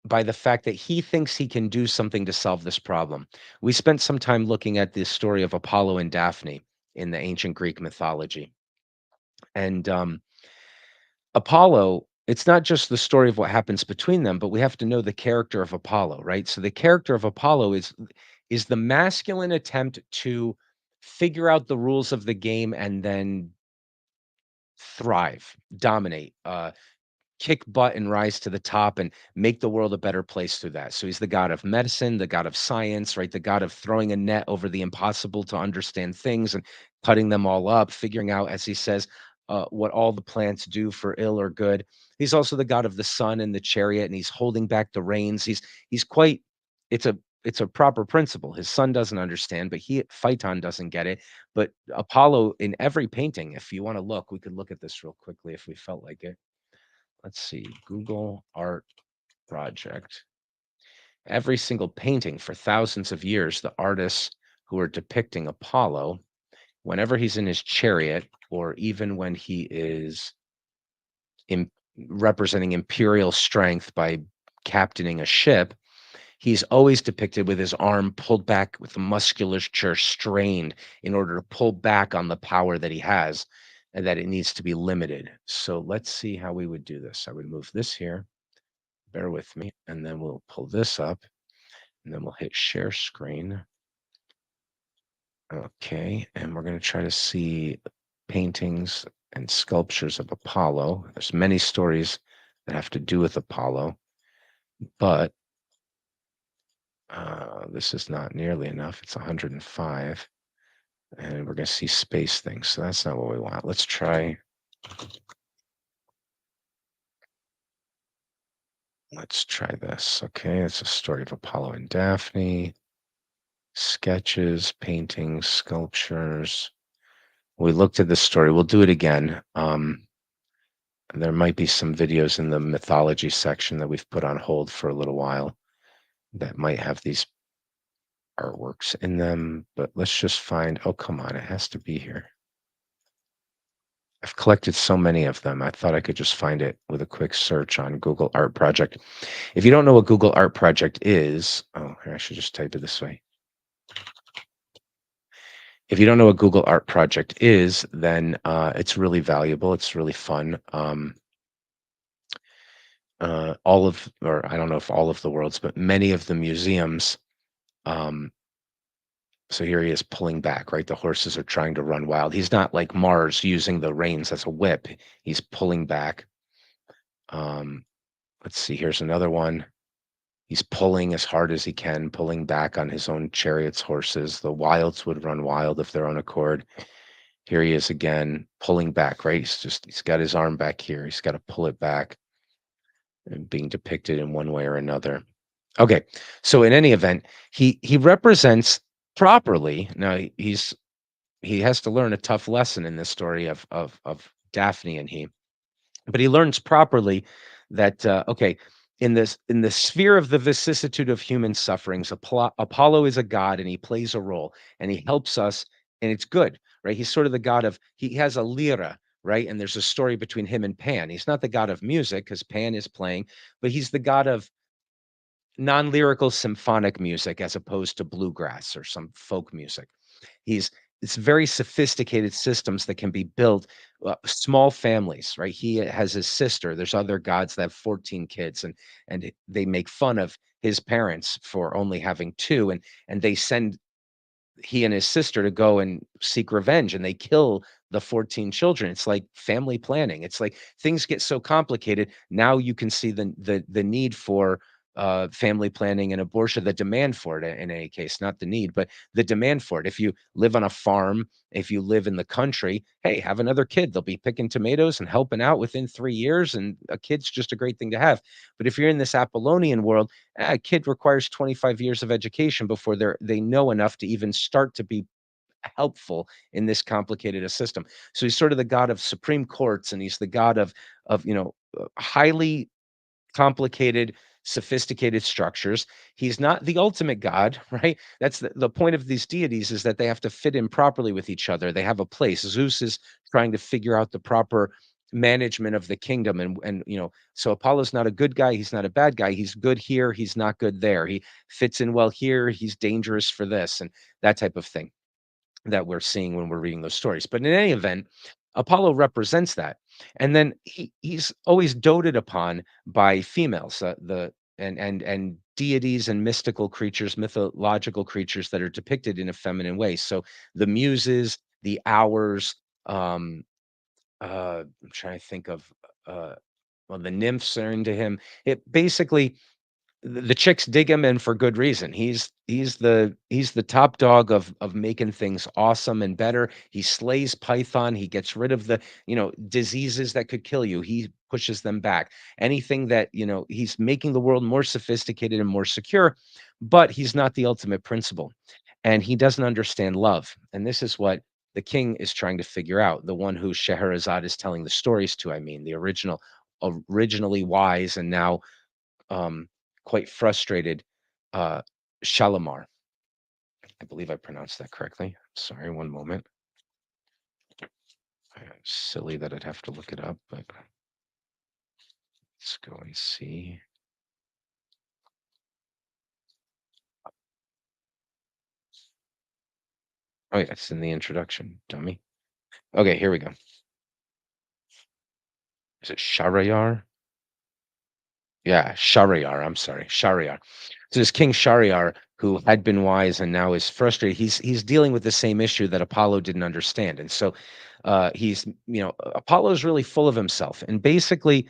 by the fact that he thinks he can do something to solve this problem. We spent some time looking at the story of Apollo and Daphne in the ancient Greek mythology. And Apollo, it's not just the story of what happens between them, but we have to know the character of Apollo, right? So the character of Apollo is the masculine attempt to figure out the rules of the game and then thrive, dominate, kick butt and rise to the top and make the world a better place through that. So he's the god of medicine, the god of science, right? The god of throwing a net over the impossible to understand things and cutting them all up, figuring out, as he says, what all the plants do for ill or good. He's also the god of the sun and the chariot, and he's holding back the reins. He's quite. It's a proper principle. His son doesn't understand, but Phaeton doesn't get it. But Apollo in every painting, if you want to look, we could look at this real quickly if we felt like it. Let's see, Google Art Project. Every single painting for thousands of years, the artists who are depicting Apollo, whenever he's in his chariot, or even when he is im- representing imperial strength by captaining a ship, he's always depicted with his arm pulled back with the musculature strained in order to pull back on the power that he has and that it needs to be limited. So let's see how we would do this. I would move this here. Bear with me, and then we'll pull this up, and then we'll hit share screen. Okay, and we're going to try to see paintings and sculptures of Apollo. There's many stories that have to do with Apollo, but this is not nearly enough. It's 105, and we're going to see space things, so that's not what we want. Let's try this. Okay, it's a story of Apollo and Daphne, sketches, paintings, sculptures. We looked at this story. We'll do it again. There might be some videos in the mythology section that we've put on hold for a little while that might have these artworks in them, but let's just find, oh, come on, it has to be here. I've collected so many of them. I thought I could just find it with a quick search on Google Art Project. If you don't know what Google Art Project is, oh, here, I should just type it this way. If you don't know what Google Art Project is, then it's really valuable. It's really fun. All of, or I don't know if all of the world's, but many of the museums. Um, so here he is pulling back, right? The horses are trying to run wild. He's not like Mars using the reins as a whip. He's pulling back. Um, let's see. Here's another one. He's pulling as hard as he can, pulling back on his own chariot's horses. The wilds would run wild of their own accord. Here he is again, pulling back, right? He's got his arm back here. He's got to pull it back. being depicted in one way or another. Okay, so in any event, he represents properly. Now he has to learn a tough lesson in this story of Daphne and he, but he learns properly that okay, in the sphere of the vicissitude of human sufferings, Apollo is a god and he plays a role and he helps us, and it's good, right? He's sort of the god of, he has a lyra, right? And there's a story between him and Pan. He's not the god of music because Pan is playing, but he's the god of non-lyrical symphonic music as opposed to bluegrass or some folk music. He's it's very sophisticated systems that can be built, small families, right? He has his sister. There's other gods that have 14 kids, and they make fun of his parents for only having two, and they send he and his sister to go and seek revenge, and they kill the 14 children. It's like family planning. It's like things get so complicated. Now you can see the need for family planning and abortion, the demand for it in any case, not the need, but the demand for it. If you live on a farm, if you live in the country, hey, have another kid. They'll be picking tomatoes and helping out within 3 years, and a kid's just a great thing to have. But if you're in this Apollonian world, a kid requires 25 years of education before they know enough to even start to be helpful in this complicated a system. So he's sort of the god of supreme courts, and he's the god of highly complicated, sophisticated structures. He's not the ultimate god, right? That's the point of these deities, is that they have to fit in properly with each other. They have a place. Zeus is trying to figure out the proper management of the kingdom, and so Apollo's not a good guy, he's not a bad guy, he's good here, he's not good there, he fits in well here, he's dangerous for this, and that type of thing that we're seeing when we're reading those stories. But in any event, Apollo represents that. And then he's always doted upon by females, the and deities and mystical creatures, mythological creatures that are depicted in a feminine way. So the muses, the hours, um, I'm trying to think of uh, well, the nymphs are into him. It basically the chicks dig him, and for good reason. He's the top dog of making things awesome and better. He slays Python. He gets rid of the diseases that could kill you. He pushes them back. Anything that he's making the world more sophisticated and more secure, but he's not the ultimate principle, and he doesn't understand love. And this is what the king is trying to figure out. The one who Scheherazade is telling the stories to. I mean, the originally wise and now um, quite frustrated, uh, Shalimar. I believe I pronounced that correctly. Sorry, one moment. Silly that I'd have to look it up, but let's go and see. Oh, yeah, it's in the introduction, dummy. Okay, here we go. Is it Shahriyar? Yeah, Shahryar. I'm sorry, Shahryar. So this King Shahryar, who had been wise and now is frustrated, he's dealing with the same issue that Apollo didn't understand, and so he's Apollo is really full of himself, and basically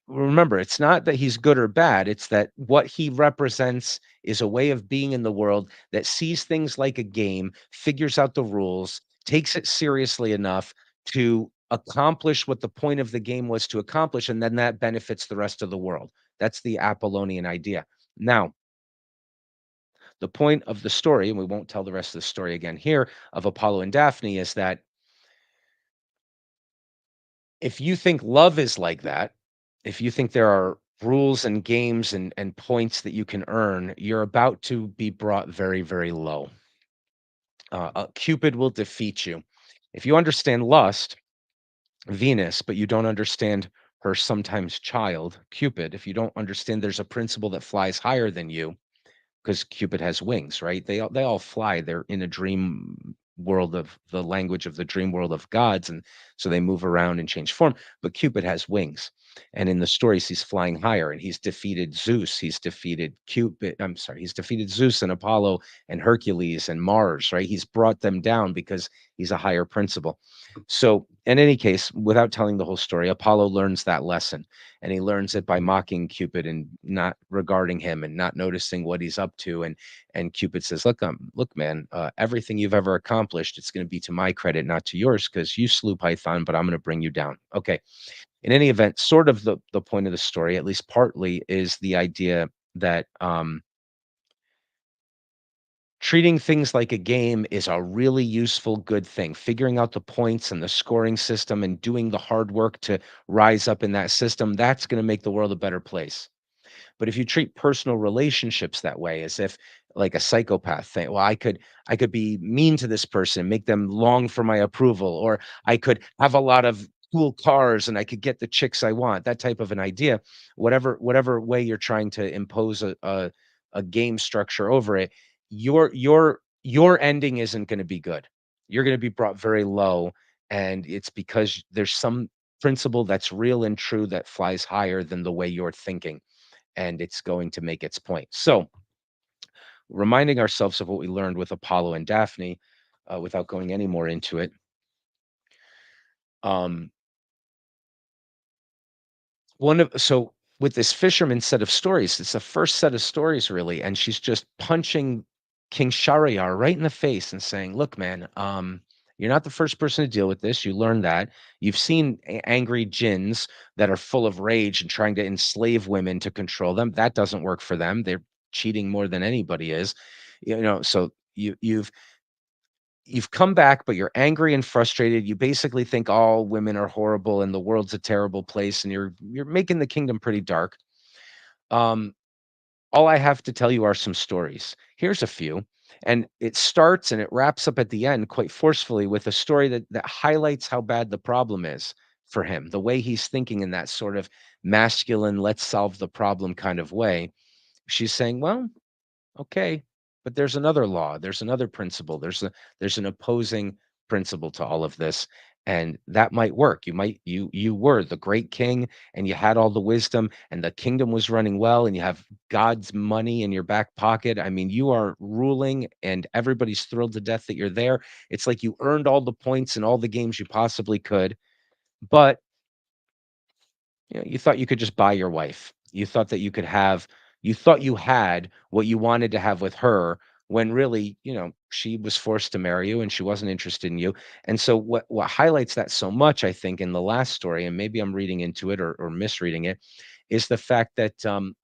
remember, it's not that he's good or bad, it's that what he represents is a way of being in the world that sees things like a game, figures out the rules, takes it seriously enough to accomplish what the point of the game was to accomplish, and then that benefits the rest of the world. That's the Apollonian idea. Now, the point of the story, and we won't tell the rest of the story again here, of Apollo and Daphne is that if you think love is like that, if you think there are rules and games and points that you can earn, you're about to be brought very, very low. Cupid will defeat you. If you understand lust, Venus, but you don't understand her sometimes child, Cupid, if you don't understand there's a principle that flies higher than you, because Cupid has wings, right? They all fly. They're in a dream world of the language of the dream world of gods, and so they move around and change form. But Cupid has wings, and in the stories, he's flying higher, and he's defeated Zeus. He's defeated Cupid. I'm sorry, he's defeated Zeus and Apollo and Hercules and Mars. Right? He's brought them down because he's a higher principle. So, in any case, without telling the whole story, Apollo learns that lesson, and he learns it by mocking Cupid and not regarding him and not noticing what he's up to. And Cupid says, "Look, man, everything you've ever accomplished, it's going to be to my credit, not to yours, because you slew Python, but I'm going to bring you down." Okay, In any event, sort of the point of the story, at least partly, is the idea that treating things like a game is a really useful, good thing. Figuring out the points and the scoring system and doing the hard work to rise up in that system, that's going to make the world a better place. But if you treat personal relationships that way, as if like a psychopath thing, well, I could be mean to this person, make them long for my approval, or I could have a lot of cool cars and I could get the chicks I want, that type of an idea. Whatever way you're trying to impose a game structure over it, your ending isn't going to be good. You're going to be brought very low, and it's because there's some principle that's real and true that flies higher than the way you're thinking, and it's going to make its point. So, reminding ourselves of what we learned with Apollo and Daphne, without going any more into it. Um, one of so with this fisherman set of stories, it's the first set of stories really, and she's just punching King Shahryar right in the face and saying, "Look, man, you're not the first person to deal with this. You learned that. You've seen angry jinns that are full of rage and trying to enslave women to control them. That doesn't work for them. They're cheating more than anybody is, So you've come back, but you're angry and frustrated. You basically think all women are horrible and the world's a terrible place, and you're making the kingdom pretty dark. Um, all I have to tell you are some stories. Here's a few. And it starts and it wraps up at the end quite forcefully with a story that highlights how bad the problem is for him, the way he's thinking in that sort of masculine, let's solve the problem kind of way. She's saying, well, okay, but there's another law, there's another principle, there's an opposing principle to all of this, and that might work. You were the great king, and you had all the wisdom, and the kingdom was running well, and you have God's money in your back pocket. I mean, you are ruling, and everybody's thrilled to death that you're there. It's like you earned all the points in all the games you possibly could, but you thought you could just buy your wife. You thought you had what you wanted to have with her when really, she was forced to marry you and she wasn't interested in you. And so what highlights that so much, I think, in the last story, and maybe I'm reading into it or misreading it, is the fact that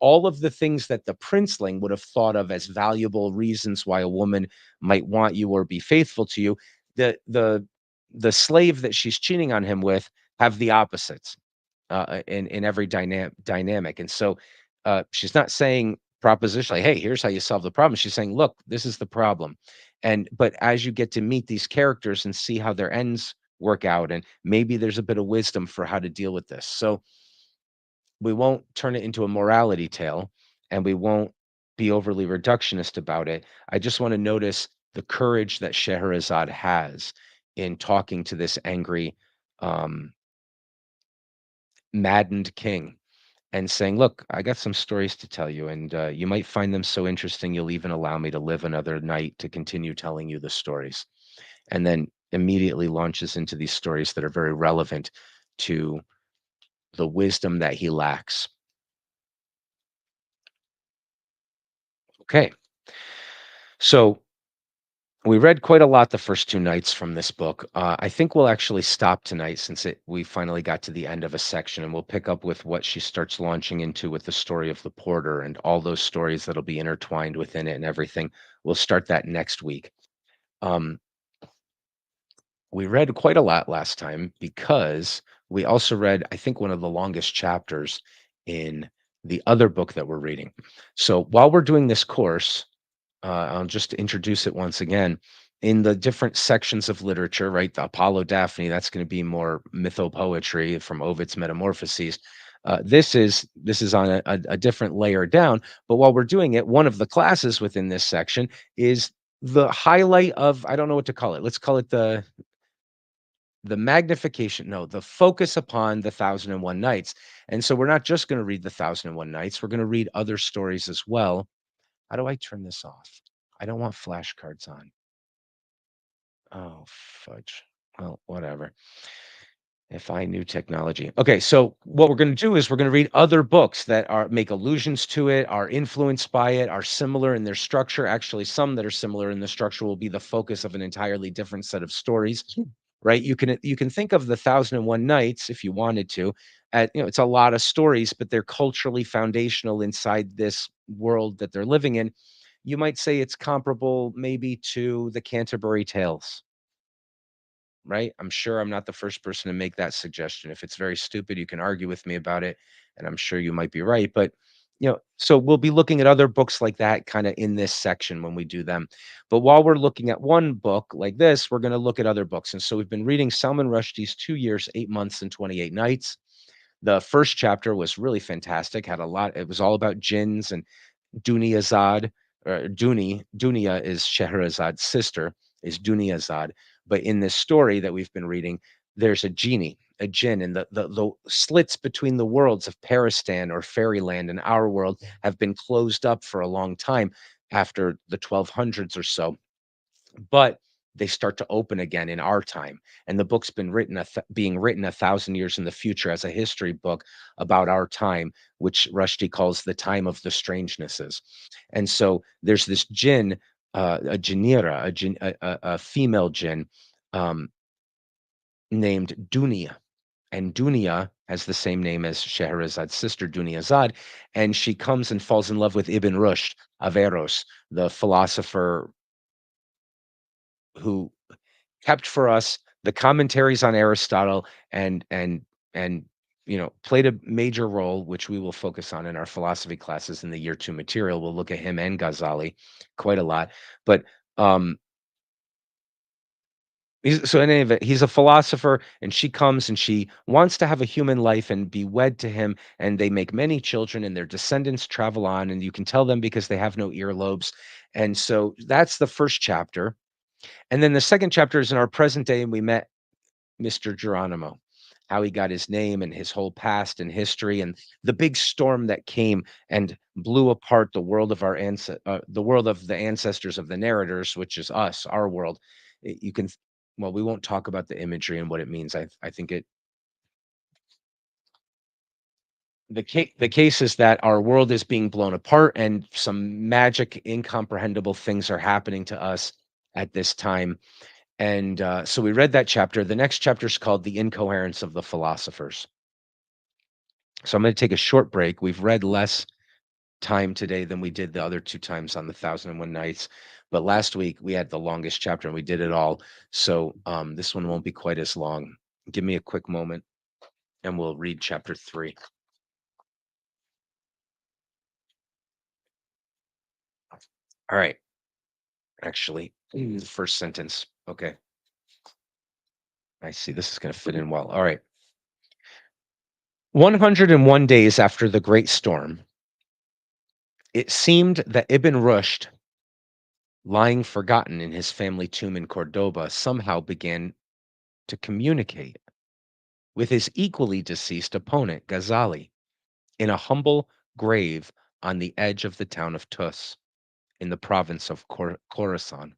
all of the things that the princeling would have thought of as valuable reasons why a woman might want you or be faithful to you, the the the slave that she's cheating on him with have the opposites in every dynamic. And so she's not saying propositionally, "Hey, here's how you solve the problem." She's saying, "Look, this is the problem." And but as you get to meet these characters and see how their ends work out, and maybe there's a bit of wisdom for how to deal with this. So we won't turn it into a morality tale, and we won't be overly reductionist about it. I just want to notice the courage that Scheherazade has in talking to this angry, um, maddened king and saying, "Look, I got some stories to tell you, and you might find them so interesting you'll even allow me to live another night to continue telling you the stories." And then immediately launches into these stories that are very relevant to the wisdom that he lacks. Okay, so we read quite a lot the first 2 nights from this book. I think we'll actually stop tonight since we finally got to the end of a section, and we'll pick up with what she starts launching into with the story of the porter and all those stories that'll be intertwined within it and everything. We'll start that next week. Um, we read quite a lot last time because we also read, I think, one of the longest chapters in the other book that we're reading. So while we're doing this course, I'll just introduce it once again. In the different sections of literature, right? The Apollo Daphne, that's going to be more mythopoetry from Ovid's Metamorphoses. This is on a different layer down. But while we're doing it, one of the classes within this section is the highlight of, I don't know what to call it. Let's call it the magnification, no, the focus upon the Thousand and One Nights. And so we're not just going to read the Thousand and One Nights. We're going to read other stories as well. How do I turn this off? I don't want flashcards on. Oh, fudge. Well, whatever. If I knew technology. Okay, so what we're going to do is we're going to read other books that are make allusions to it, are influenced by it, are similar in their structure. Actually, some that are similar in the structure will be the focus of an entirely different set of stories. right? You can think of the Thousand and One Nights if you wanted to. It's a lot of stories, but they're culturally foundational inside this world that they're living in. You might say it's comparable maybe to the Canterbury Tales, right? I'm sure I'm not the first person to make that suggestion. If it's very stupid, you can argue with me about it, and I'm sure you might be right. But so we'll be looking at other books like that kind of in this section when we do them. But while we're looking at one book like this, we're going to look at other books. And so we've been reading Salman Rushdie's 2 Years, 8 Months, and 28 Nights. The first chapter was really fantastic, had a lot. It was all about jinns and Dunyazad, or Dunya is Shahrazad's sister, is Dunyazad. But in this story that we've been reading, there's a genie, a jinn, and the slits between the worlds of Paristan or fairyland and our world have been closed up for a long time after the 1200s or so, but they start to open again in our time. And the book's been being written 1,000 years in the future as a history book about our time, which Rushdie calls the time of the strangenesses. And so there's this jinn, a jinnira, a female jinn, um, named Dunya. And Dunya has the same name as Scheherazad's sister, Dunyazad, and she comes and falls in love with Ibn Rushd, Averroes, the philosopher who kept for us the commentaries on Aristotle, and played a major role, which we will focus on in our philosophy classes in the year 2 material. We'll look at him and Ghazali quite a lot. But um so in any event, he's a philosopher, and she comes and she wants to have a human life and be wed to him, and they make many children, and their descendants travel on, and you can tell them because they have no earlobes. And so that's the first chapter. And then the second chapter is in our present day, and we met Mr. Geronimo, how he got his name and his whole past and history, and the big storm that came and blew apart the world of the world of the ancestors of the narrators, which is us, our world. You can, well, we won't talk about the imagery and what it means. I think the case is that our world is being blown apart, and some magic, incomprehensible things are happening to us at this time. And so we read that chapter. The next chapter is called The Incoherence of the Philosophers. So I'm going to take a short break. We've read less time today than we did the other two times on the Thousand and One Nights. But last week we had the longest chapter and we did it all. So this one won't be quite as long. Give me a quick moment and we'll read chapter 3. All right. Actually, the first sentence. Okay. I see. This is going to fit in well. All right. 101 days after the great storm, it seemed that Ibn Rushd, lying forgotten in his family tomb in Cordoba, somehow began to communicate with his equally deceased opponent, Ghazali, in a humble grave on the edge of the town of Tus in the province of Khorasan,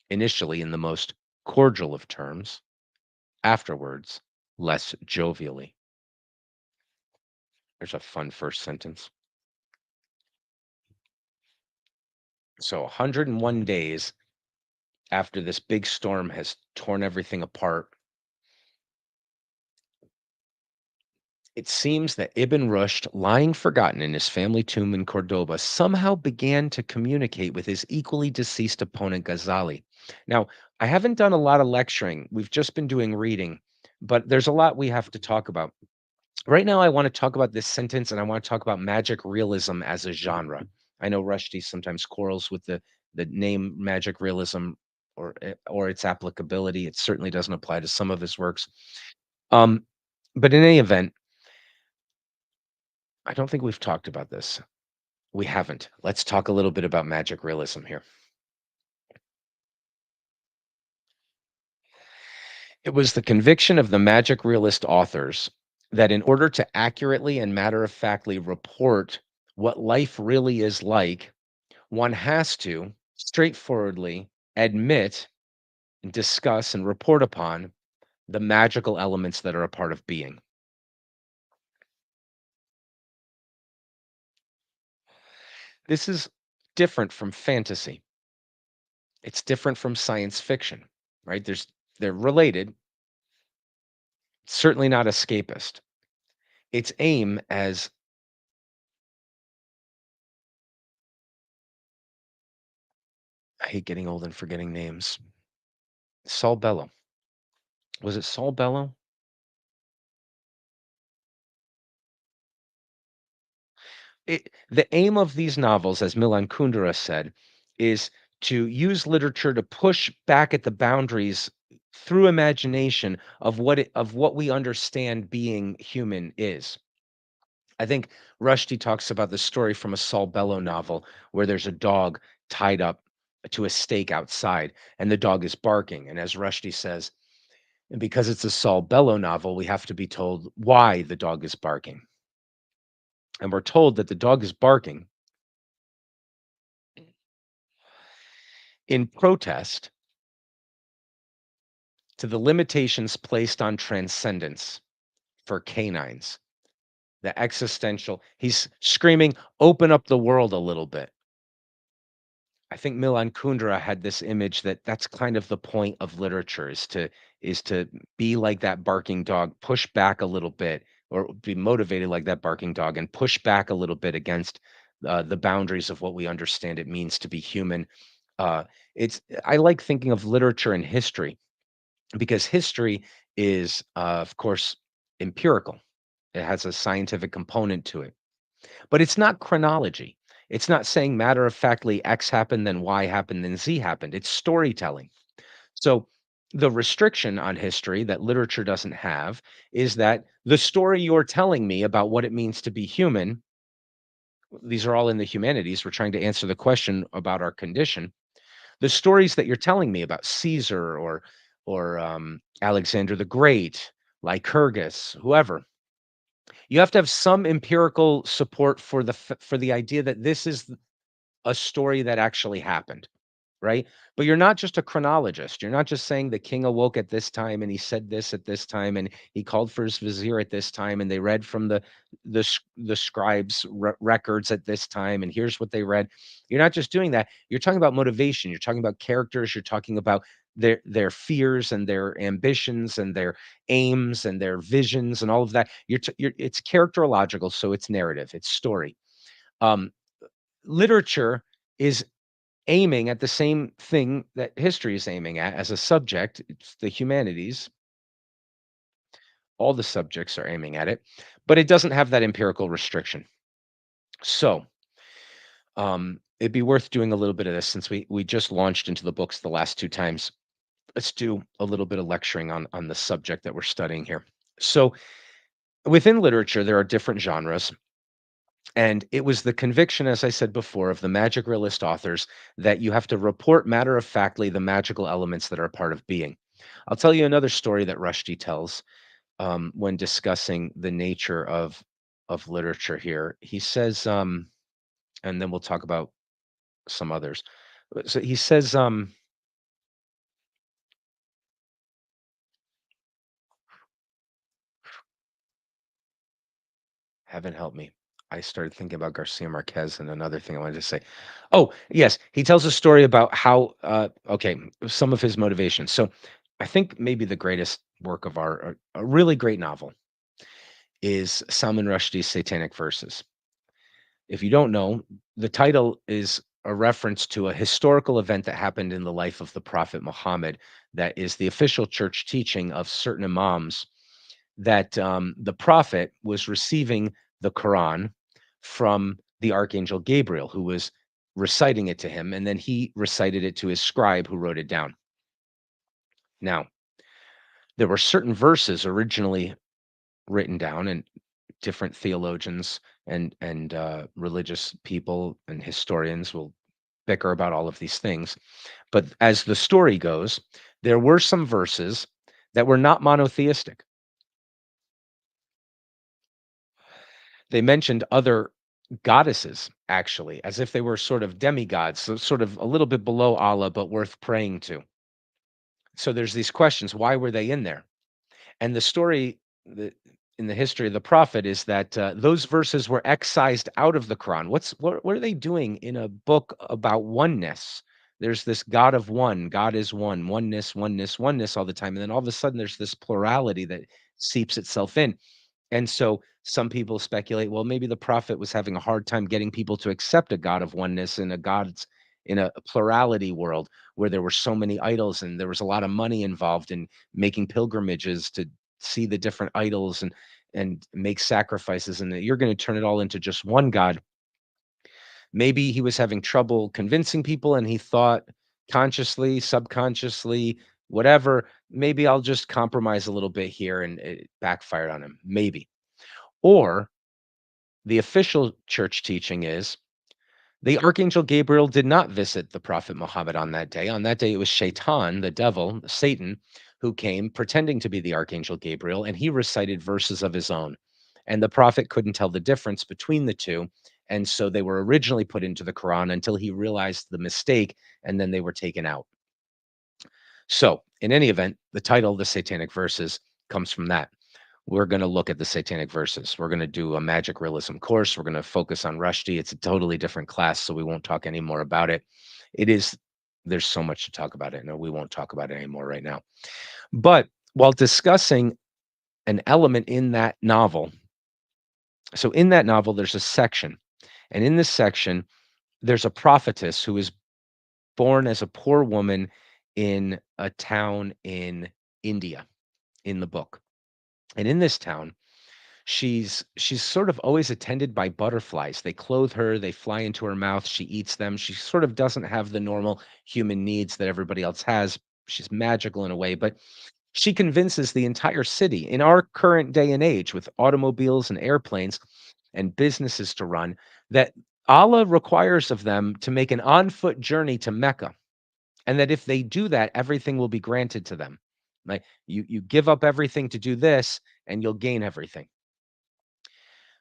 initially in the most cordial of terms, afterwards less jovially. There's a fun first sentence. So 101 days after this big storm has torn everything apart, it seems that Ibn Rushd, lying forgotten in his family tomb in Cordoba, somehow began to communicate with his equally deceased opponent, Ghazali. Now, I haven't done a lot of lecturing. We've just been doing reading, but there's a lot we have to talk about. Right now, I want to talk about this sentence, and I want to talk about magic realism as a genre. I know Rushdie sometimes quarrels with the name magic realism or its applicability. It certainly doesn't apply to some of his works. Um, but in any event, I don't think we've talked about this. We haven't. Let's talk a little bit about magic realism here. It was the conviction of the magic realist authors that in order to accurately and matter of factly report what life really is like, one has to straightforwardly admit, discuss, and report upon the magical elements that are a part of being. This is different from fantasy. It's different from science fiction, right? They're related, certainly not escapist. Its aim as I hate getting old and forgetting names. Saul Bellow. Was it Saul Bellow? The aim of these novels, as Milan Kundera said, is to use literature to push back at the boundaries through imagination of what we understand being human is. I think Rushdie talks about the story from a Saul Bellow novel where there's a dog tied up to a stake outside and the dog is barking. And as Rushdie says, and because it's a Saul Bellow novel, we have to be told why the dog is barking. And we're told that the dog is barking in protest to the limitations placed on transcendence for canines, the existential. He's screaming, open up the world a little bit. I think Milan Kundera had this image that that's kind of the point of literature is to be like that barking dog, push back a little bit, or be motivated like that barking dog, and push back a little bit against the boundaries of what we understand it means to be human. It's I like thinking of literature and history because history is, of course, empirical. It has a scientific component to it, but it's not chronology. It's not saying matter of factly X happened, then Y happened, then Z happened. It's storytelling. So the restriction on history that literature doesn't have is that the story you're telling me about what it means to be human, these are all in the humanities. We're trying to answer the question about our condition. The stories that you're telling me about Caesar or Alexander the Great, Lycurgus, whoever, you have to have some empirical support for for the idea that this is a story that actually happened, right? But you're not just a chronologist. You're not just saying the king awoke at this time and he said this at this time and he called for his vizier at this time and they read from the scribes records at this time and here's what they read. You're not just doing that. You're talking about motivation. You're talking about characters. You're talking about their fears and their ambitions and their aims and their visions and all of that. It's characterological, so it's narrative. It's story. Um, Literature is aiming at the same thing that history is aiming at as a subject. It's the humanities. All the subjects are aiming at it, but it doesn't have that empirical restriction. So, it'd be worth doing a little bit of this since we just launched into the books the last two times. Let's do a little bit of lecturing on the subject that we're studying here. So, within literature, there are different genres. And it was the conviction, as I said before, of the magic realist authors that you have to report matter of factly the magical elements that are a part of being. I'll tell you another story that Rushdie tells when discussing the nature of literature here. He says, and then we'll talk about some others. So he says, heaven help me. I started thinking about Garcia Marquez and another thing I wanted to say. Oh, yes. He tells a story about how, okay, some of his motivations. So I think maybe the greatest work of art, a really great novel, is Salman Rushdie's Satanic Verses. If you don't know, the title is a reference to a historical event that happened in the life of the Prophet Muhammad that is the official church teaching of certain imams that the prophet was receiving the Quran from the archangel Gabriel, who was reciting it to him, and then he recited it to his scribe, who wrote it down. Now, there were certain verses originally written down, and different theologians and religious people and historians will bicker about all of these things. But as the story goes, there were some verses that were not monotheistic. They mentioned other goddesses, actually, as if they were sort of demigods, so sort of a little bit below Allah, but worth praying to. So there's these questions: why were they in there? And the story in the history of the prophet is that those verses were excised out of the Quran. What are they doing in a book about oneness? there's this God of one, God is one, oneness, oneness, oneness all the time. And then all of a sudden there's this plurality that seeps itself in. And so some people speculate, well, maybe the prophet was having a hard time getting people to accept a God of oneness and a God's in a plurality world where there were so many idols and there was a lot of money involved in making pilgrimages to see the different idols and make sacrifices, and that you're going to turn it all into just one God. Maybe he was having trouble convincing people and he thought consciously, subconsciously, whatever, maybe I'll just compromise a little bit here, and it backfired on him. Maybe. Or the official church teaching is the archangel Gabriel did not visit the prophet Muhammad on that day. On that day, it was Shaitan, the devil, Satan, who came pretending to be the archangel Gabriel, and he recited verses of his own. And the prophet couldn't tell the difference between the two. And so they were originally put into the Quran until he realized the mistake, and then they were taken out. So, in any event, the title, The Satanic Verses, comes from that. We're going to look at the Satanic Verses. We're going to do a magic realism course. We're going to focus on Rushdie. It's a totally different class, so we won't talk any more about it. It is, there's so much to talk about it. No, we won't talk about it anymore right now. But while discussing an element in that novel, so in that novel, there's a section, and in this section, there's a prophetess who is born as a poor woman in a town in India in the book. And in this town, she's sort of always attended by butterflies. They clothe her, they fly into her mouth, she eats them. She sort of doesn't have the normal human needs that everybody else has. She's magical in a way, but she convinces the entire city in our current day and age with automobiles and airplanes and businesses to run that Allah requires of them to make an on-foot journey to Mecca, and that if they do that, everything will be granted to them. Like you give up everything to do this and you'll gain everything.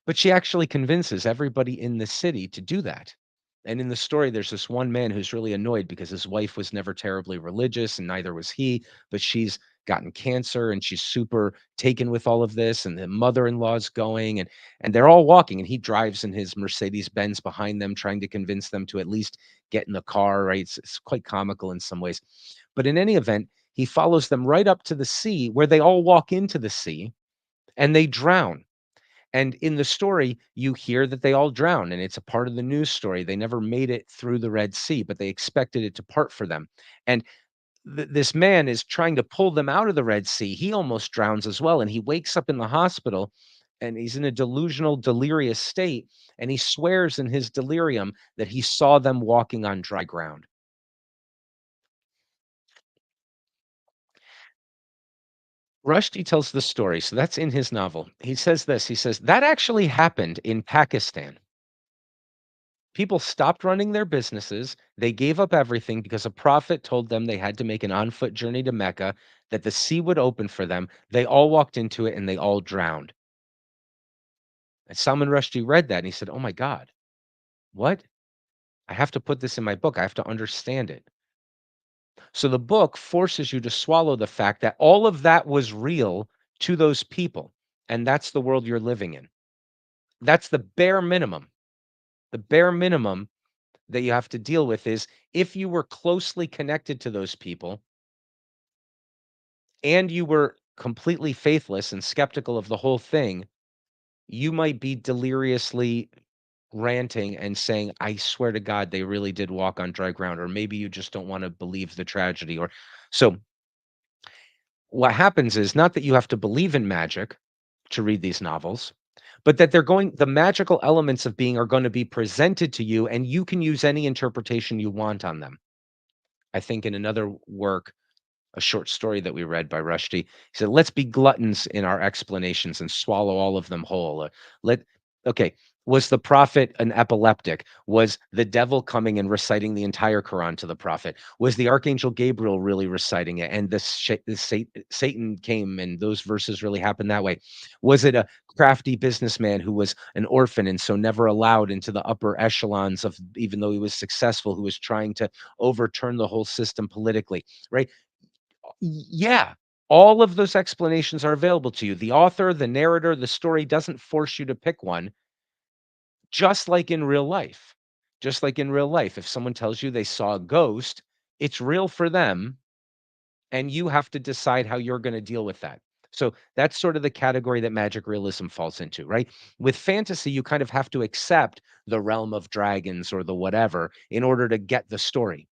But she actually convinces everybody in the city to do that. And in the story, there's this one man who's really annoyed because his wife was never terribly religious and neither was he, but she's gotten cancer and she's super taken with all of this. And the mother-in-law's going and they're all walking and he drives in his Mercedes Benz behind them, trying to convince them to at least get in the car, right? It's quite comical in some ways. But in any event, he follows them right up to the sea where they all walk into the sea and they drown, and in the story, you hear that they all drown, and it's a part of the news story. They never made it through the Red Sea, but they expected it to part for them. And this man is trying to pull them out of the Red Sea. He almost drowns as well. And he wakes up in the hospital and he's in a delusional, delirious state. And he swears in his delirium that he saw them walking on dry ground. Rushdie tells the story. So that's in his novel. He says this. He says, that actually happened in Pakistan. People stopped running their businesses. They gave up everything because a prophet told them they had to make an on-foot journey to Mecca, that the sea would open for them. They all walked into it and they all drowned. And Salman Rushdie read that and he said, "Oh my God, what? I have to put this in my book. I have to understand it." So the book forces you to swallow the fact that all of that was real to those people. And that's the world you're living in. That's the bare minimum. The bare minimum that you have to deal with is if you were closely connected to those people and you were completely faithless and skeptical of the whole thing, you might be deliriously ranting and saying, I swear to God, they really did walk on dry ground. Or maybe you just don't want to believe the tragedy. Or so what happens is not that you have to believe in magic to read these novels, but that the magical elements of being are going to be presented to you and you can use any interpretation you want on them. I think in another work, a short story that we read by Rushdie. He said, "Let's be gluttons in our explanations and swallow all of them whole." Let okay, was the prophet an epileptic? Was the devil coming and reciting the entire Quran to the prophet? Was the archangel Gabriel really reciting it? And Satan came and those verses really happened that way? Was it a crafty businessman who was an orphan and so never allowed into the upper echelons of, even though he was successful, who was trying to overturn the whole system politically, right? Yeah, all of those explanations are available to you. The author, the narrator, the story doesn't force you to pick one, just like in real life. Just like in real life, if someone tells you they saw a ghost, It's real for them, and you have to decide how you're gonna deal with that. So, that's sort of the category that magic realism falls into, right? With fantasy, you kind of have to accept the realm of dragons or the whatever in order to get the story.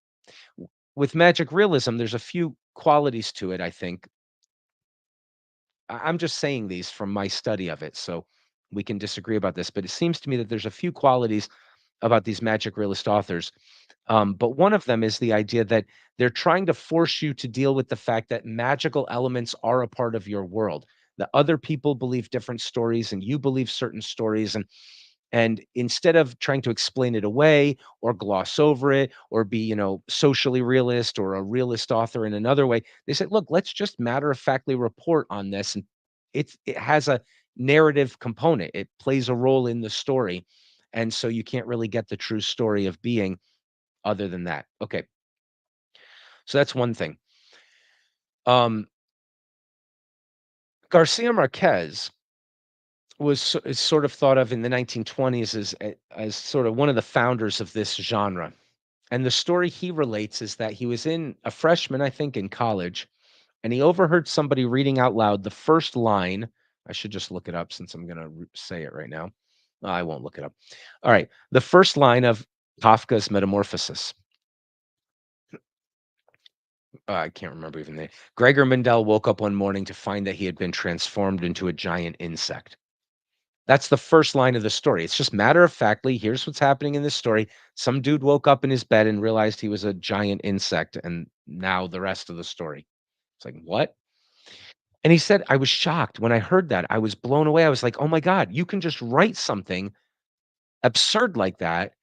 With magic realism, there's a few qualities to it, I think. I'm just saying these from my study of it, so we can disagree about this, but it seems to me that there's a few qualities about these magic realist authors. But one of them is the idea that they're trying to force you to deal with the fact that magical elements are a part of your world. That other people believe different stories and you believe certain stories, and instead of trying to explain it away or gloss over it or be, socially realist or a realist author in another way, they said, look, let's just matter of factly report on this. And it has a narrative component. It plays a role in the story. And so you can't really get the true story of being other than that. Okay. So that's one thing. Um, Garcia Marquez is sort of thought of in the 1920s as sort of one of the founders of this genre. And the story he relates is that he was in a freshman, I think, in college, and he overheard somebody reading out loud the first line. I should just look it up since I'm going to say it right now. I won't look it up. All right. The first line of Kafka's Metamorphosis. I can't remember even the Gregor Mendel woke up one morning to find that he had been transformed into a giant insect. That's the first line of the story. It's just matter of factly, here's what's happening in this story. Some dude woke up in his bed and realized he was a giant insect, and now the rest of the story. It's like, "What?" And he said, "I was shocked when I heard that. I was blown away. I was like, 'Oh my god, you can just write something absurd like that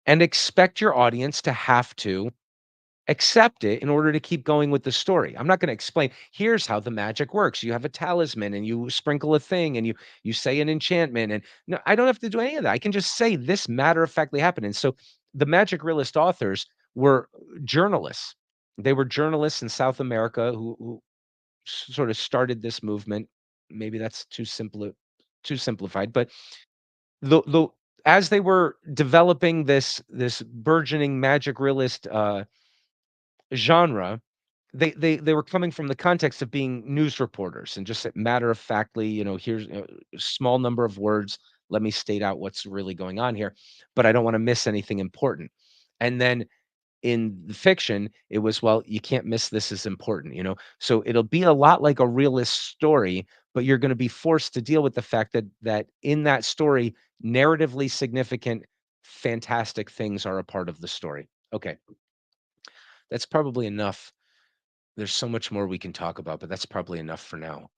and expect your audience to have to accept it in order to keep going with the story. I'm not gonna explain, here's how the magic works. You have a talisman and you sprinkle a thing and you say an enchantment and no, I don't have to do any of that. I can just say this matter of factly happened. And so the magic realist authors were journalists. They were journalists in South America who sort of started this movement. Maybe that's too simplified, but the as they were developing this burgeoning magic realist genre, they were coming from the context of being news reporters and just matter of factly, here's a small number of words. Let me state out what's really going on here, but I don't want to miss anything important. And then in the fiction, it was, well, you can't miss this is important. So it'll be a lot like a realist story, but you're going to be forced to deal with the fact that in that story, narratively significant, fantastic things are a part of the story. Okay, that's probably enough. There's so much more we can talk about, but that's probably enough for now.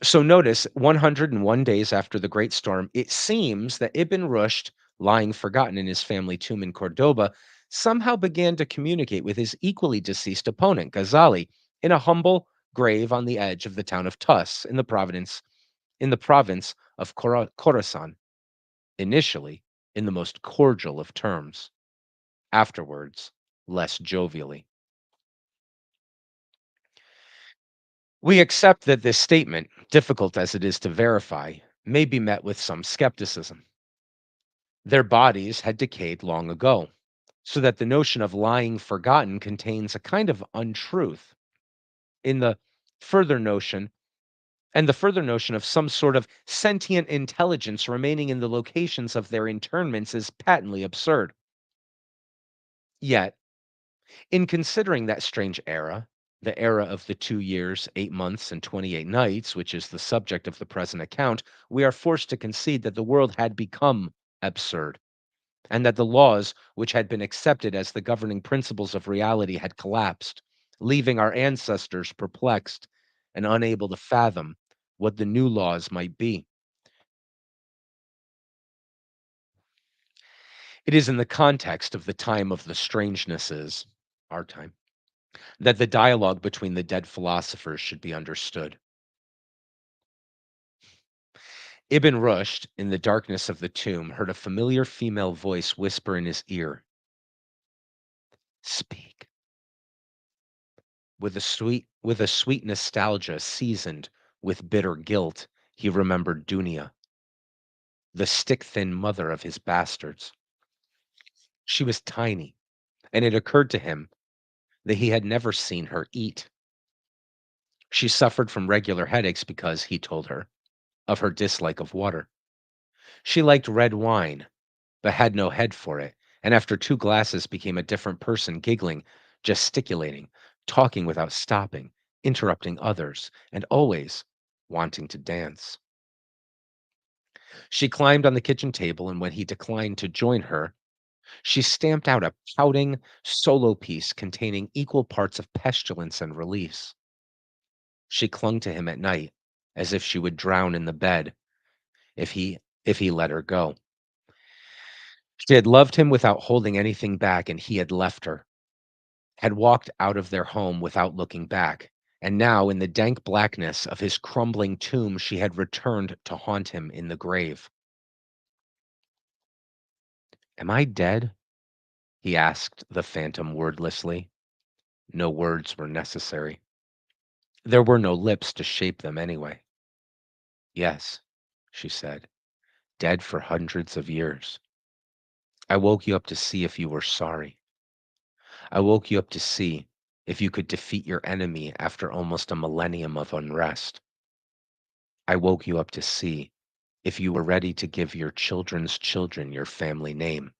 So notice 101 days after the Great Storm, it seems that Ibn Rushd, lying forgotten in his family tomb in Cordoba, somehow began to communicate with his equally deceased opponent, Ghazali, in a humble grave on the edge of the town of Tus in the province of Khorasan, initially in the most cordial of terms, afterwards less jovially. We accept that this statement, difficult as it is to verify, may be met with some skepticism. Their bodies had decayed long ago, so that the notion of lying forgotten contains a kind of untruth in the further notion, and the further notion of some sort of sentient intelligence remaining in the locations of their internments is patently absurd. Yet, in considering that strange era, the era of the 2 years, 8 months, and 28 nights, which is the subject of the present account, we are forced to concede that the world had become absurd, and that the laws which had been accepted as the governing principles of reality had collapsed, leaving our ancestors perplexed and unable to fathom what the new laws might be. It is in the context of the time of the strangenesses, our time, that the dialogue between the dead philosophers should be understood. Ibn Rushd, in the darkness of the tomb, heard a familiar female voice whisper in his ear, "Speak." With a sweet nostalgia seasoned with bitter guilt, he remembered Dunya, the stick-thin mother of his bastards. She was tiny, and it occurred to him. that he had never seen her eat. She suffered from regular headaches because, he told her, of her dislike of water. She liked red wine, but had no head for it, and after 2 glasses became a different person, giggling, gesticulating, talking without stopping, interrupting others, and always wanting to dance. She climbed on the kitchen table, and when he declined to join her, she stamped out a pouting solo piece containing equal parts of petulance and release. She clung to him at night as if she would drown in the bed if he let her go. She had loved him without holding anything back, and he had left her, had walked out of their home without looking back. And now, in the dank blackness of his crumbling tomb, she had returned to haunt him in the grave. Am I dead? He asked the phantom wordlessly. No words were necessary. There were no lips to shape them anyway. Yes, she said, dead for hundreds of years. I woke you up to see if you were sorry. I woke you up to see if you could defeat your enemy after almost a millennium of unrest. I woke you up to see if you were ready to give your children's children your family name.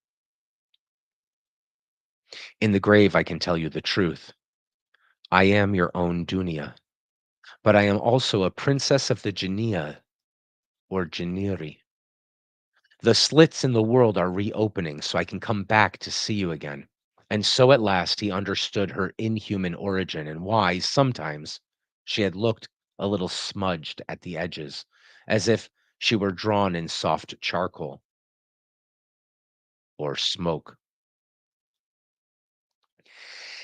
In the grave, I can tell you the truth. I am your own Dunya, but I am also a princess of the Genea or Geniri. The slits in the world are reopening so I can come back to see you again. And so at last he understood her inhuman origin and why, sometimes, she had looked a little smudged at the edges, as if she were drawn in soft charcoal or smoke.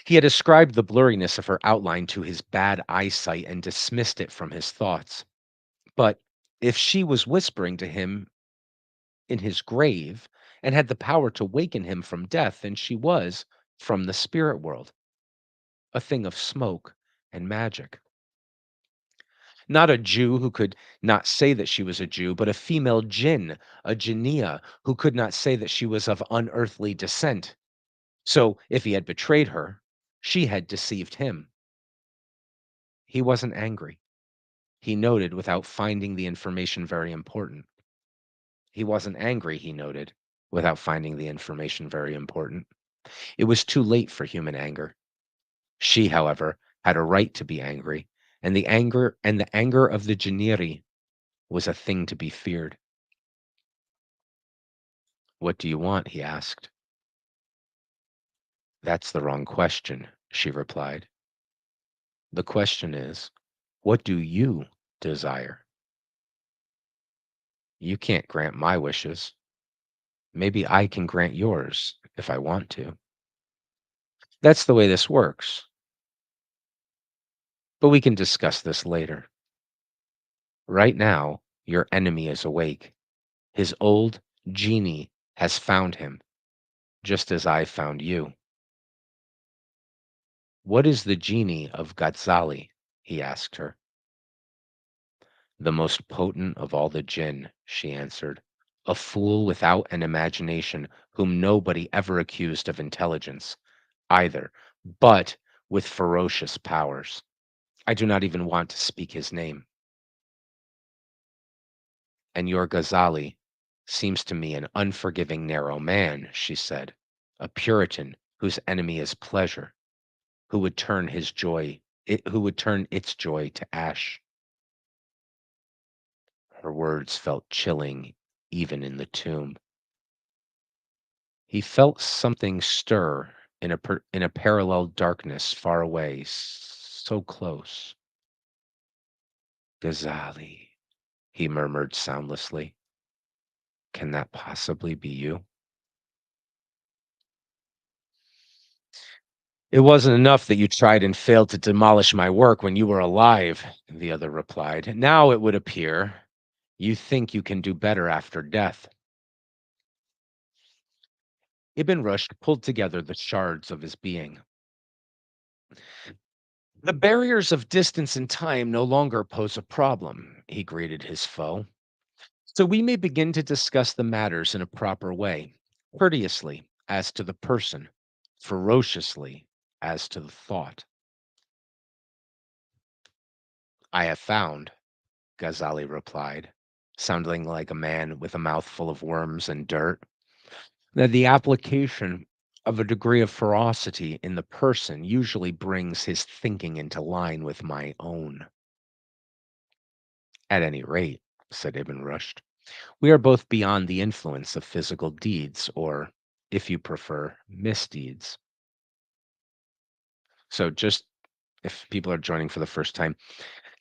He had ascribed the blurriness of her outline to his bad eyesight and dismissed it from his thoughts. But if she was whispering to him in his grave and had the power to waken him from death, then she was from the spirit world, a thing of smoke and magic. Not a Jew who could not say that she was a Jew, but a female jinn, a jinnia, who could not say that she was of unearthly descent. So if he had betrayed her, she had deceived him. He wasn't angry. He noted without finding the information very important. He wasn't angry, he noted, without finding the information very important. It was too late for human anger. She, however, had a right to be angry, and the anger of the Janiri was a thing to be feared. "What do you want?" he asked. "That's the wrong question," she replied. "The question is, what do you desire? You can't grant my wishes. Maybe I can grant yours if I want to. That's the way this works, but we can discuss this later. Right now, your enemy is awake. His old genie has found him, just as I found you." "What is the genie of Ghazali?" he asked her. "The most potent of all the jinn," she answered. "A fool without an imagination, whom nobody ever accused of intelligence, either, but with ferocious powers. I do not even want to speak his name. And your Ghazali seems to me an unforgiving, narrow man," she said. "A Puritan whose enemy is pleasure, who would turn its joy to ash." Her words felt chilling even in the tomb. He felt something stir in a parallel darkness far away, so close. "Ghazali," he murmured soundlessly. "Can that possibly be you?" "It wasn't enough that you tried and failed to demolish my work when you were alive," the other replied. "Now it would appear you think you can do better after death." Ibn Rushd pulled together the shards of his being. "The barriers of distance and time no longer pose a problem," he greeted his foe. "So we may begin to discuss the matters in a proper way, courteously as to the person, ferociously as to the thought. I have found, Ghazali replied, sounding like a man with a mouthful of worms and dirt, that the application of a degree of ferocity in the person usually brings his thinking into line with my own. At any rate, said Ibn Rushd, we are both beyond the influence of physical deeds, or, if you prefer, misdeeds. So, just if people are joining for the first time,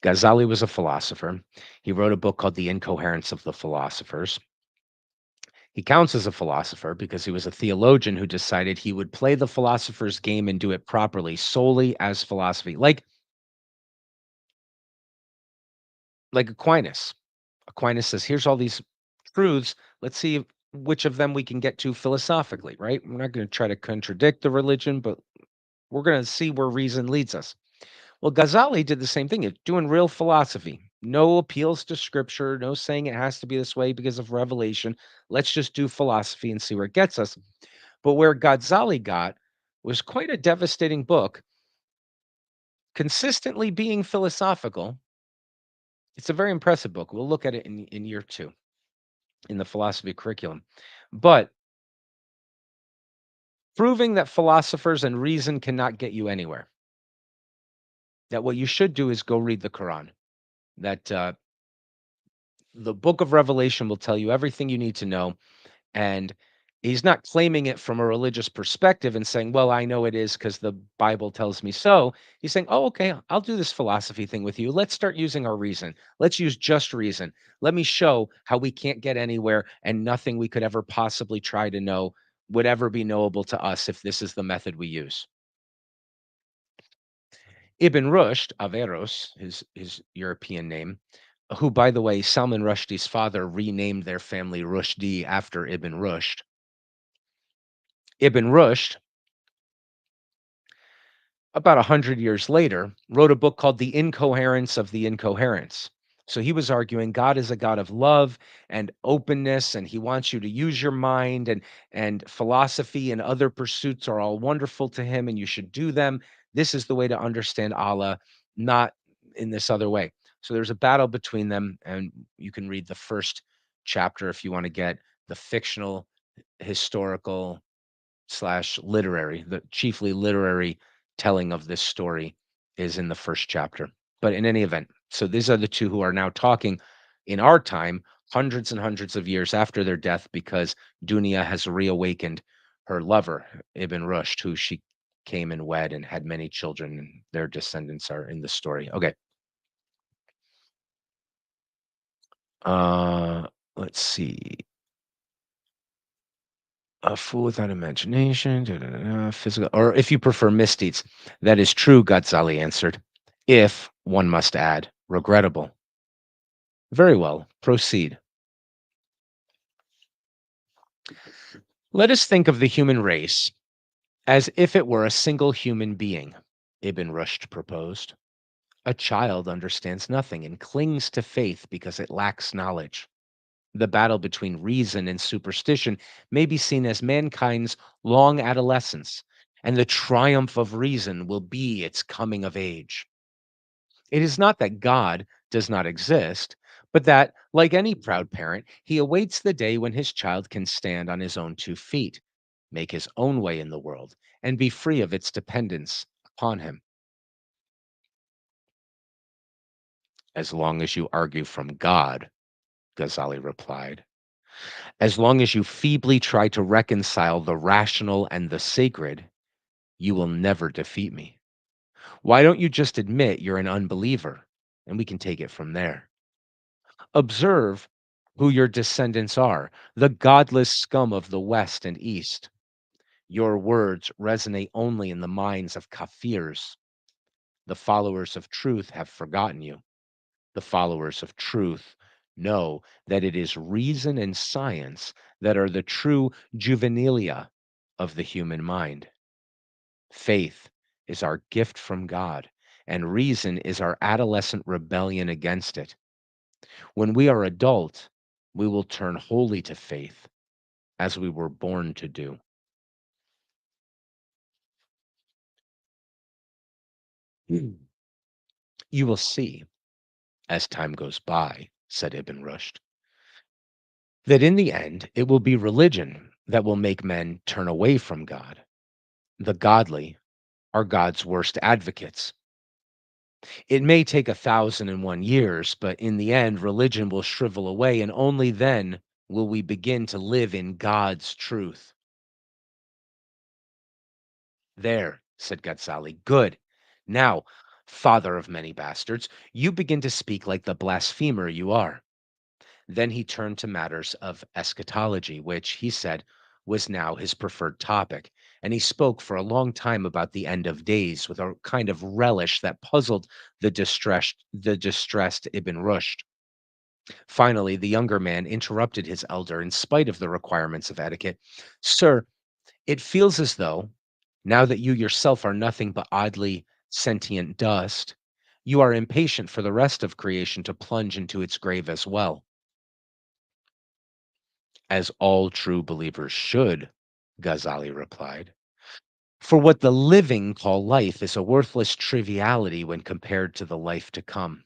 Ghazali was a philosopher. He wrote a book called The Incoherence of the Philosophers. He counts as a philosopher because he was a theologian who decided he would play the philosopher's game and do it properly solely as philosophy. Like Aquinas. Aquinas says, here's all these truths. Let's see which of them we can get to philosophically, right? We're not going to try to contradict the religion, but we're going to see where reason leads us. Well, Ghazali did the same thing, doing real philosophy. No appeals to scripture, no saying it has to be this way because of revelation. Let's just do philosophy and see where it gets us. But where Ghazali got was quite a devastating book, consistently being philosophical. It's a very impressive book. We'll look at it in year two in the philosophy curriculum. But proving that philosophers and reason cannot get you anywhere. That what you should do is go read the Quran. That the book of Revelation will tell you everything you need to know. And he's not claiming it from a religious perspective and saying, well, I know it is because the Bible tells me so. He's saying, oh, okay, I'll do this philosophy thing with you. Let's start using our reason. Let's use just reason. Let me show how we can't get anywhere and nothing we could ever possibly try to know would ever be knowable to us if this is the method we use. Ibn Rushd, Averroes, his European name, who, by the way, Salman Rushdie's father renamed their family Rushdie after Ibn Rushd. Ibn Rushd, about 100 years later, wrote a book called The Incoherence of the Incoherence. So he was arguing God is a God of love and openness, and he wants you to use your mind, and philosophy and other pursuits are all wonderful to him, and you should do them. This is the way to understand Allah, not in this other way. So there's a battle between them, and you can read the first chapter if you want to get the fictional, historical slash literary, the chiefly literary telling of this story is in the first chapter. But in any event, so these are the two who are now talking in our time, hundreds and hundreds of years after their death, because Dunya has reawakened her lover, Ibn Rushd, who she came and wed and had many children, and their descendants are in the story. Okay. Uh let's see. A fool without imagination, physical, or if you prefer misdeeds. That is true, Ghazali answered. If, one must add, regrettable. Very well, proceed. Let us think of the human race as if it were a single human being, Ibn Rushd proposed. A child understands nothing and clings to faith because it lacks knowledge. The battle between reason and superstition may be seen as mankind's long adolescence, and the triumph of reason will be its coming of age. It is not that God does not exist, but that, like any proud parent, he awaits the day when his child can stand on his own 2 feet, make his own way in the world, and be free of its dependence upon him. As long as you argue from God, Ghazali replied. As long as you feebly try to reconcile the rational and the sacred, you will never defeat me. Why don't you just admit you're an unbeliever and we can take it from there? Observe who your descendants are, the godless scum of the West and East. Your words resonate only in the minds of Kafirs. The followers of truth have forgotten you. The followers of truth know that it is reason and science that are the true juvenilia of the human mind. Faith is our gift from God, and reason is our adolescent rebellion against it. When we are adult, we will turn wholly to faith as we were born to do. You will see as time goes by, said Ibn Rushd, that in the end it will be religion that will make men turn away from God. The godly are God's worst advocates. It may take 1,001 years, but in the end, religion will shrivel away, and only then will we begin to live in God's truth. There, said Ghazali. Good. Now, father of many bastards, you begin to speak like the blasphemer you are. Then he turned to matters of eschatology, which, he said, was now his preferred topic, and he spoke for a long time about the end of days with a kind of relish that puzzled the distressed Ibn Rushd. Finally, the younger man interrupted his elder in spite of the requirements of etiquette. Sir, it feels as though, now that you yourself are nothing but oddly sentient dust, you are impatient for the rest of creation to plunge into its grave as well. As all true believers should, Ghazali replied. For what the living call life is a worthless triviality when compared to the life to come.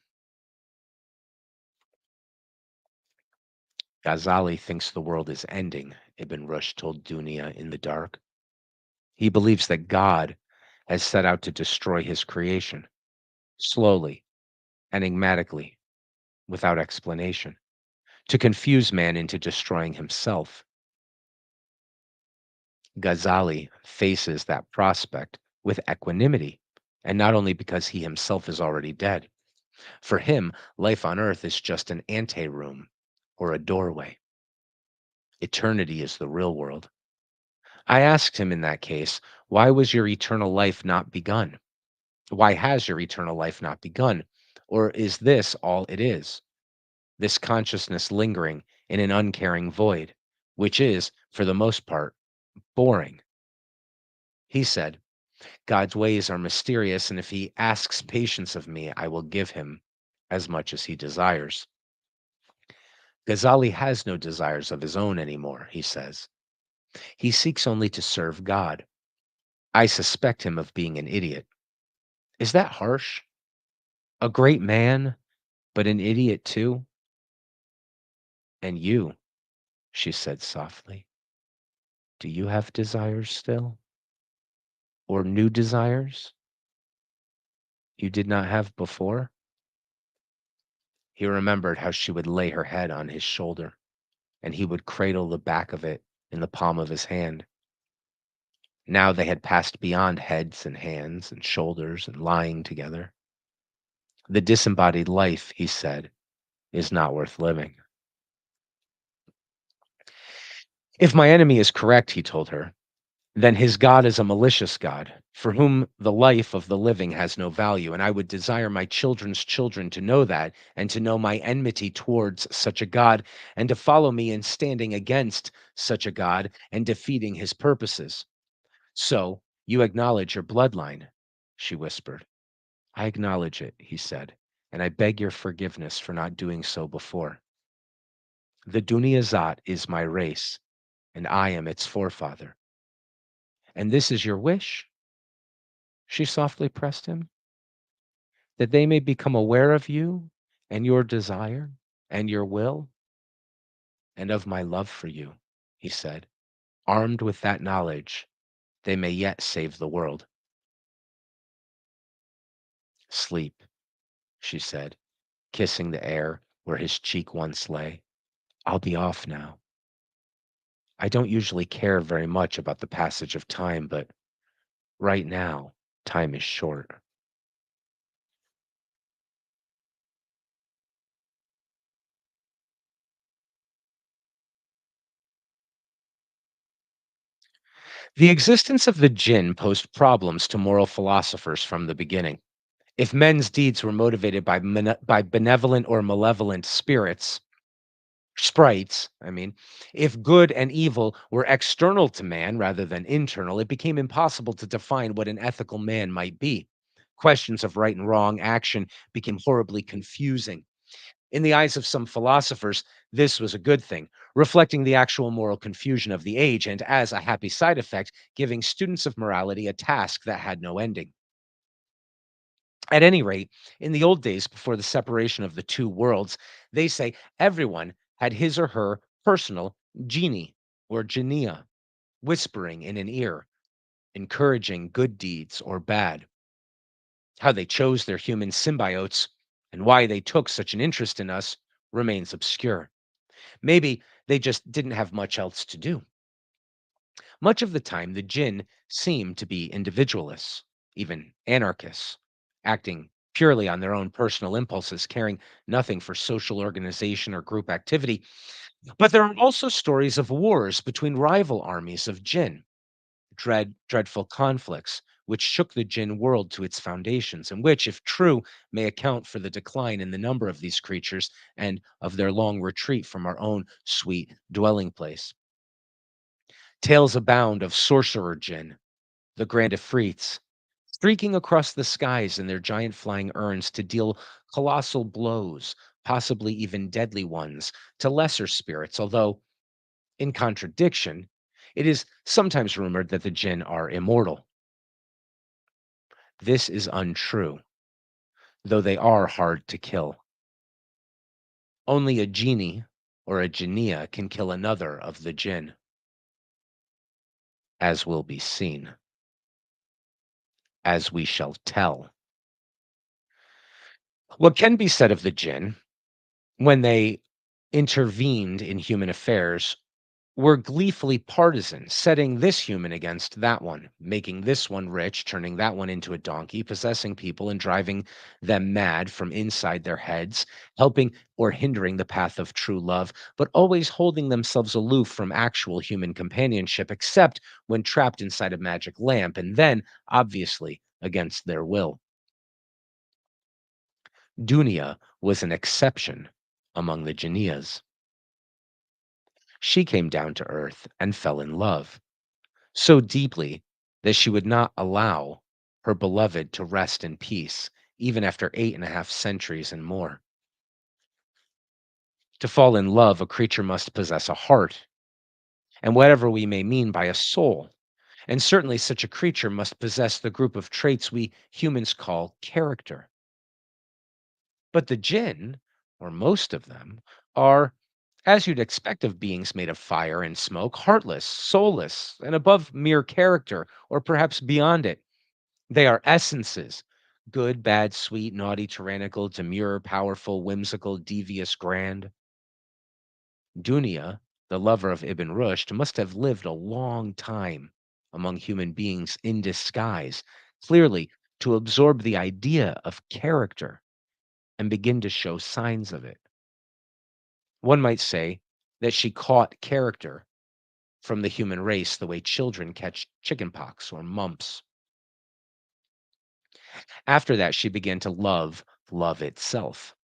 Ghazali thinks the world is ending, Ibn Rushd told Dunia in the dark. He believes that God has set out to destroy his creation, slowly, enigmatically, without explanation, to confuse man into destroying himself. Ghazali faces that prospect with equanimity, and not only because he himself is already dead. For him, life on earth is just an anteroom or a doorway. Eternity is the real world. I asked him in that case, why was your eternal life not begun? Why has your eternal life not begun? Or is this all it is? This consciousness lingering in an uncaring void, which is, for the most part, boring. He said, God's ways are mysterious, and if he asks patience of me, I will give him as much as he desires. Ghazali has no desires of his own anymore, he says. He seeks only to serve God. I suspect him of being an idiot. Is that harsh? A great man, but an idiot too? And you, she said softly, do you have desires still? Or new desires you did not have before? He remembered how she would lay her head on his shoulder, and he would cradle the back of it in the palm of his hand. Now they had passed beyond heads and hands and shoulders and lying together. The disembodied life, he said, is not worth living. If my enemy is correct, he told her, then his God is a malicious God, for whom the life of the living has no value, and I would desire my children's children to know that, and to know my enmity towards such a God, and to follow me in standing against such a God and defeating his purposes. So, you acknowledge your bloodline, she whispered. I acknowledge it, he said, and I beg your forgiveness for not doing so before. The Duniyazat is my race, and I am its forefather. And this is your wish? She softly pressed him, that they may become aware of you and your desire and your will and of my love for you, he said. Armed with that knowledge, they may yet save the world. Sleep, she said, kissing the air where his cheek once lay. I'll be off now. I don't usually care very much about the passage of time, but right now, time is short. The existence of the jinn posed problems to moral philosophers from the beginning. If men's deeds were motivated by benevolent or malevolent sprites, I mean, if good and evil were external to man rather than internal, it became impossible to define what an ethical man might be. Questions of right and wrong action became horribly confusing. In the eyes of some philosophers, this was a good thing, reflecting the actual moral confusion of the age, and as a happy side effect, giving students of morality a task that had no ending. At any rate, in the old days before the separation of the two worlds, they say everyone had his or her personal genie or genia whispering in an ear, encouraging good deeds or bad. How they chose their human symbiotes and why they took such an interest in us remains obscure. Maybe they just didn't have much else to do. Much of the time, the jinn seem to be individualists, even anarchists, acting purely on their own personal impulses, caring nothing for social organization or group activity. But there are also stories of wars between rival armies of jinn, dreadful conflicts which shook the jinn world to its foundations, and which, if true, may account for the decline in the number of these creatures and of their long retreat from our own sweet dwelling place. Tales abound of sorcerer jinn, the grand Ifrits, streaking across the skies in their giant flying urns to deal colossal blows, possibly even deadly ones, to lesser spirits, although, in contradiction, it is sometimes rumored that the jinn are immortal. This is untrue, though they are hard to kill. Only a genie or a jinnia can kill another of the jinn, as will be seen, as we shall tell. What can be said of the jinn when they intervened in human affairs were gleefully partisan, setting this human against that one, making this one rich, turning that one into a donkey, possessing people and driving them mad from inside their heads, helping or hindering the path of true love, but always holding themselves aloof from actual human companionship, except when trapped inside a magic lamp, and then, obviously, against their will. Dunia was an exception among the Jinnias. She came down to earth and fell in love so deeply that she would not allow her beloved to rest in peace, even after 8.5 centuries and more. To fall in love, a creature must possess a heart, and whatever we may mean by a soul. And certainly such a creature must possess the group of traits we humans call character. But the jinn, or most of them, are, as you'd expect of beings made of fire and smoke, heartless, soulless, and above mere character, or perhaps beyond it. They are essences: good, bad, sweet, naughty, tyrannical, demure, powerful, whimsical, devious, grand. Dunia, the lover of Ibn Rushd, must have lived a long time among human beings in disguise, clearly to absorb the idea of character and begin to show signs of it. One might say that she caught character from the human race the way children catch chickenpox or mumps. After that, she began to love love itself,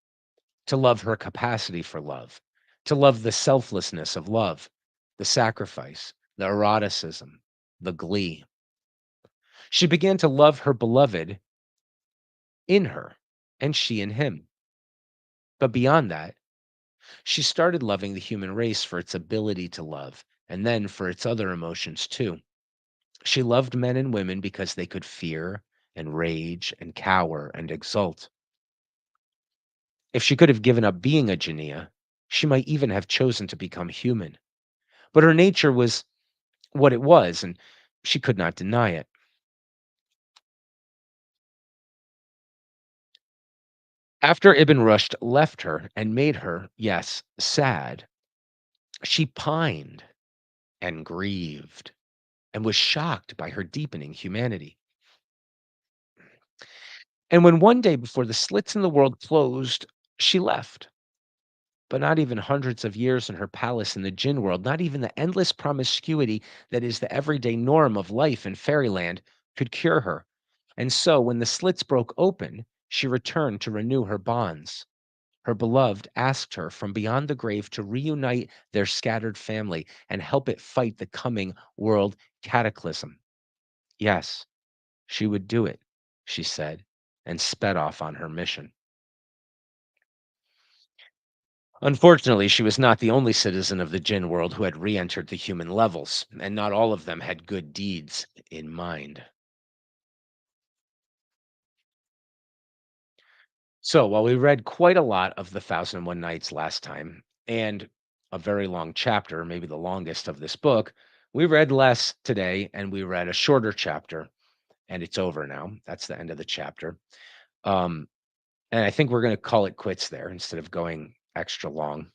to love her capacity for love, to love the selflessness of love, the sacrifice, the eroticism, the glee. She began to love her beloved in her, and she in him. But beyond that, she started loving the human race for its ability to love, and then for its other emotions too. She loved men and women because they could fear and rage and cower and exult. If she could have given up being a Genea, she might even have chosen to become human. But her nature was what it was, and she could not deny it. After Ibn Rushd left her and made her, yes, sad, she pined and grieved and was shocked by her deepening humanity. And when one day before the slits in the world closed, she left. But not even hundreds of years in her palace in the Jinn world, not even the endless promiscuity that is the everyday norm of life in fairyland could cure her. And so, when the slits broke open, she returned to renew her bonds. Her beloved asked her from beyond the grave to reunite their scattered family and help it fight the coming world cataclysm. Yes, she would do it, she said, and sped off on her mission. Unfortunately, she was not the only citizen of the Jinn world who had re entered the human levels, and not all of them had good deeds in mind. So while we read quite a lot of the Thousand and One Nights last time, and a very long chapter, maybe the longest of this book, we read less today, and we read a shorter chapter, and it's over now. That's the end of the chapter. Um, and I think we're going to call it quits there instead of going extra long.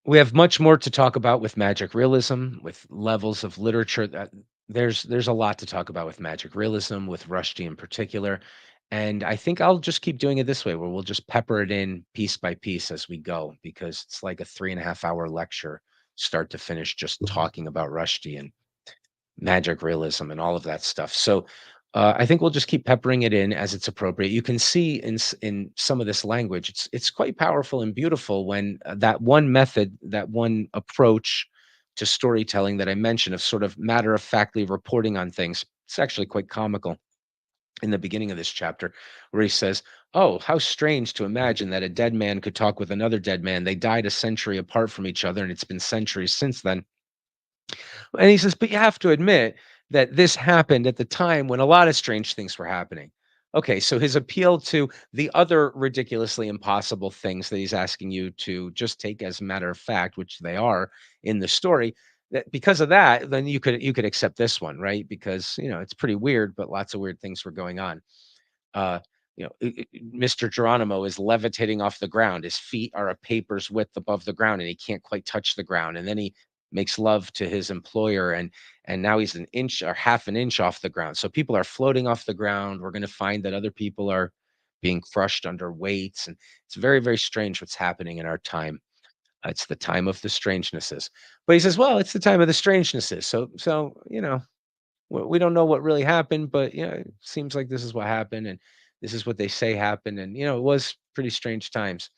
We have much more to talk about with magic realism, with levels of literature that there's a lot to talk about with magic realism, with Rushdie in particular. And I think I'll just keep doing it this way, where we'll just pepper it in piece by piece as we go, because it's like a 3.5 hour lecture, start to finish, just talking about Rushdie and magic realism and all of that stuff. So I think we'll just keep peppering it in as it's appropriate. You can see in some of this language, it's quite powerful and beautiful when that one method, that one approach to storytelling that I mentioned of sort of matter of factly reporting on things. It's actually quite comical in the beginning of this chapter where he says, "Oh, how strange to imagine that a dead man could talk with another dead man. They died a century apart from each other, and it's been centuries since then." And he says, "But you have to admit that this happened at the time when a lot of strange things were happening." Okay, so his appeal to the other ridiculously impossible things that he's asking you to just take as a matter of fact, which they are in the story, that because of that, then you could accept this one, right? Because, it's pretty weird, but lots of weird things were going on. uh, Mr. Geronimo is levitating off the ground. His feet are a paper's width above the ground, and he can't quite touch the ground. And then he makes love to his employer, and now he's an inch or half an inch off the ground. So people are floating off the ground. We're going to find that other people are being crushed under weights, and it's very, very strange what's happening in our time. It's the time of the strangenesses. But he says, well, it's the time of the strangenesses. So we don't know what really happened, but it seems like this is what happened, and this is what they say happened, and it was pretty strange times.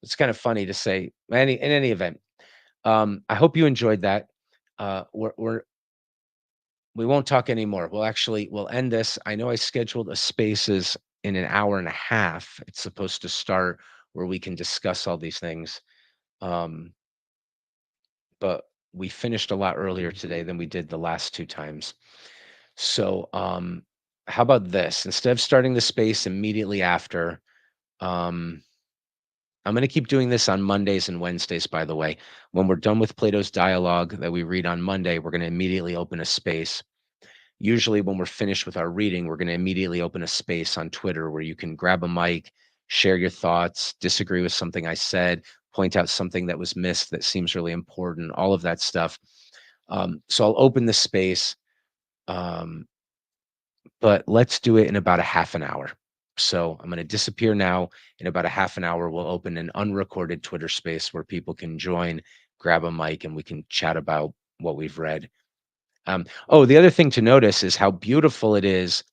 It's kind of funny to say. In any event, I hope you enjoyed that. We won't talk anymore. We'll end this. I know I scheduled a spaces in an hour and a half. It's supposed to start where we can discuss all these things. Um, but we finished a lot earlier today than we did the last two times. So, how about this? Instead of starting the space immediately after, um, I'm going to keep doing this on Mondays and Wednesdays, by the way. When we're done with Plato's dialogue that we read on Monday, we're going to immediately open a space. Usually, when we're finished with our reading, we're going to immediately open a space on Twitter where you can grab a mic, share your thoughts, disagree with something I said, point out something that was missed that seems really important, all of that stuff. So I'll open the space. Um, but let's do it in about a half an hour. So I'm going to disappear now. In about a half an hour, we'll open an unrecorded Twitter space where people can join, grab a mic, and we can chat about what we've read. Oh, the other thing to notice is how beautiful it is,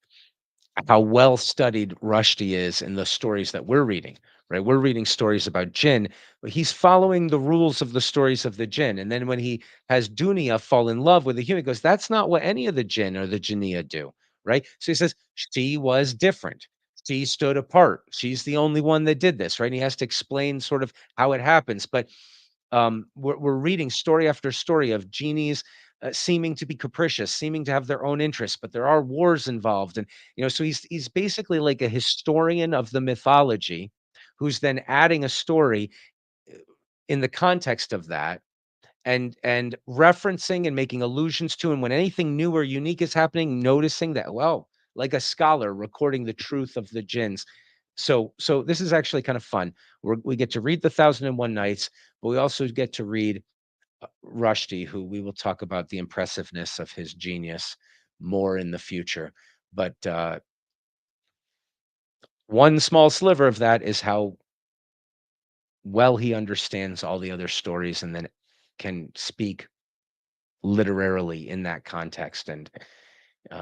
how well studied Rushdie is in the stories that we're reading, right? We're reading stories about jinn, but he's following the rules of the stories of the jinn. And then when he has Dunia fall in love with a human, he goes, that's not what any of the jinn or the jinnia do, right? So he says, she was different. She stood apart. She's the only one that did this, right? And he has to explain sort of how it happens. But we're reading story after story of genies seeming to be capricious, seeming to have their own interests, but there are wars involved, and so he's basically like a historian of the mythology, who's then adding a story in the context of that, and referencing and making allusions to, and when anything new or unique is happening, noticing that, well, like a scholar recording the truth of the jinns. So this is actually kind of fun. We get to read the Thousand and One Nights, but we also get to read Rushdie, who we will talk about the impressiveness of his genius more in the future. But one small sliver of that is how well he understands all the other stories and then can speak literarily in that context. And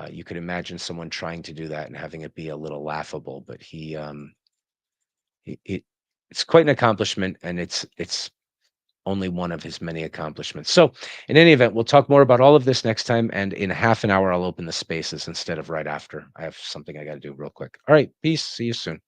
you could imagine someone trying to do that and having it be a little laughable, but it's quite an accomplishment, and it's only one of his many accomplishments. So, in any event, we'll talk more about all of this next time. And in half an hour, I'll open the spaces instead of right after. I have something I got to do real quick. All right. Peace. See you soon.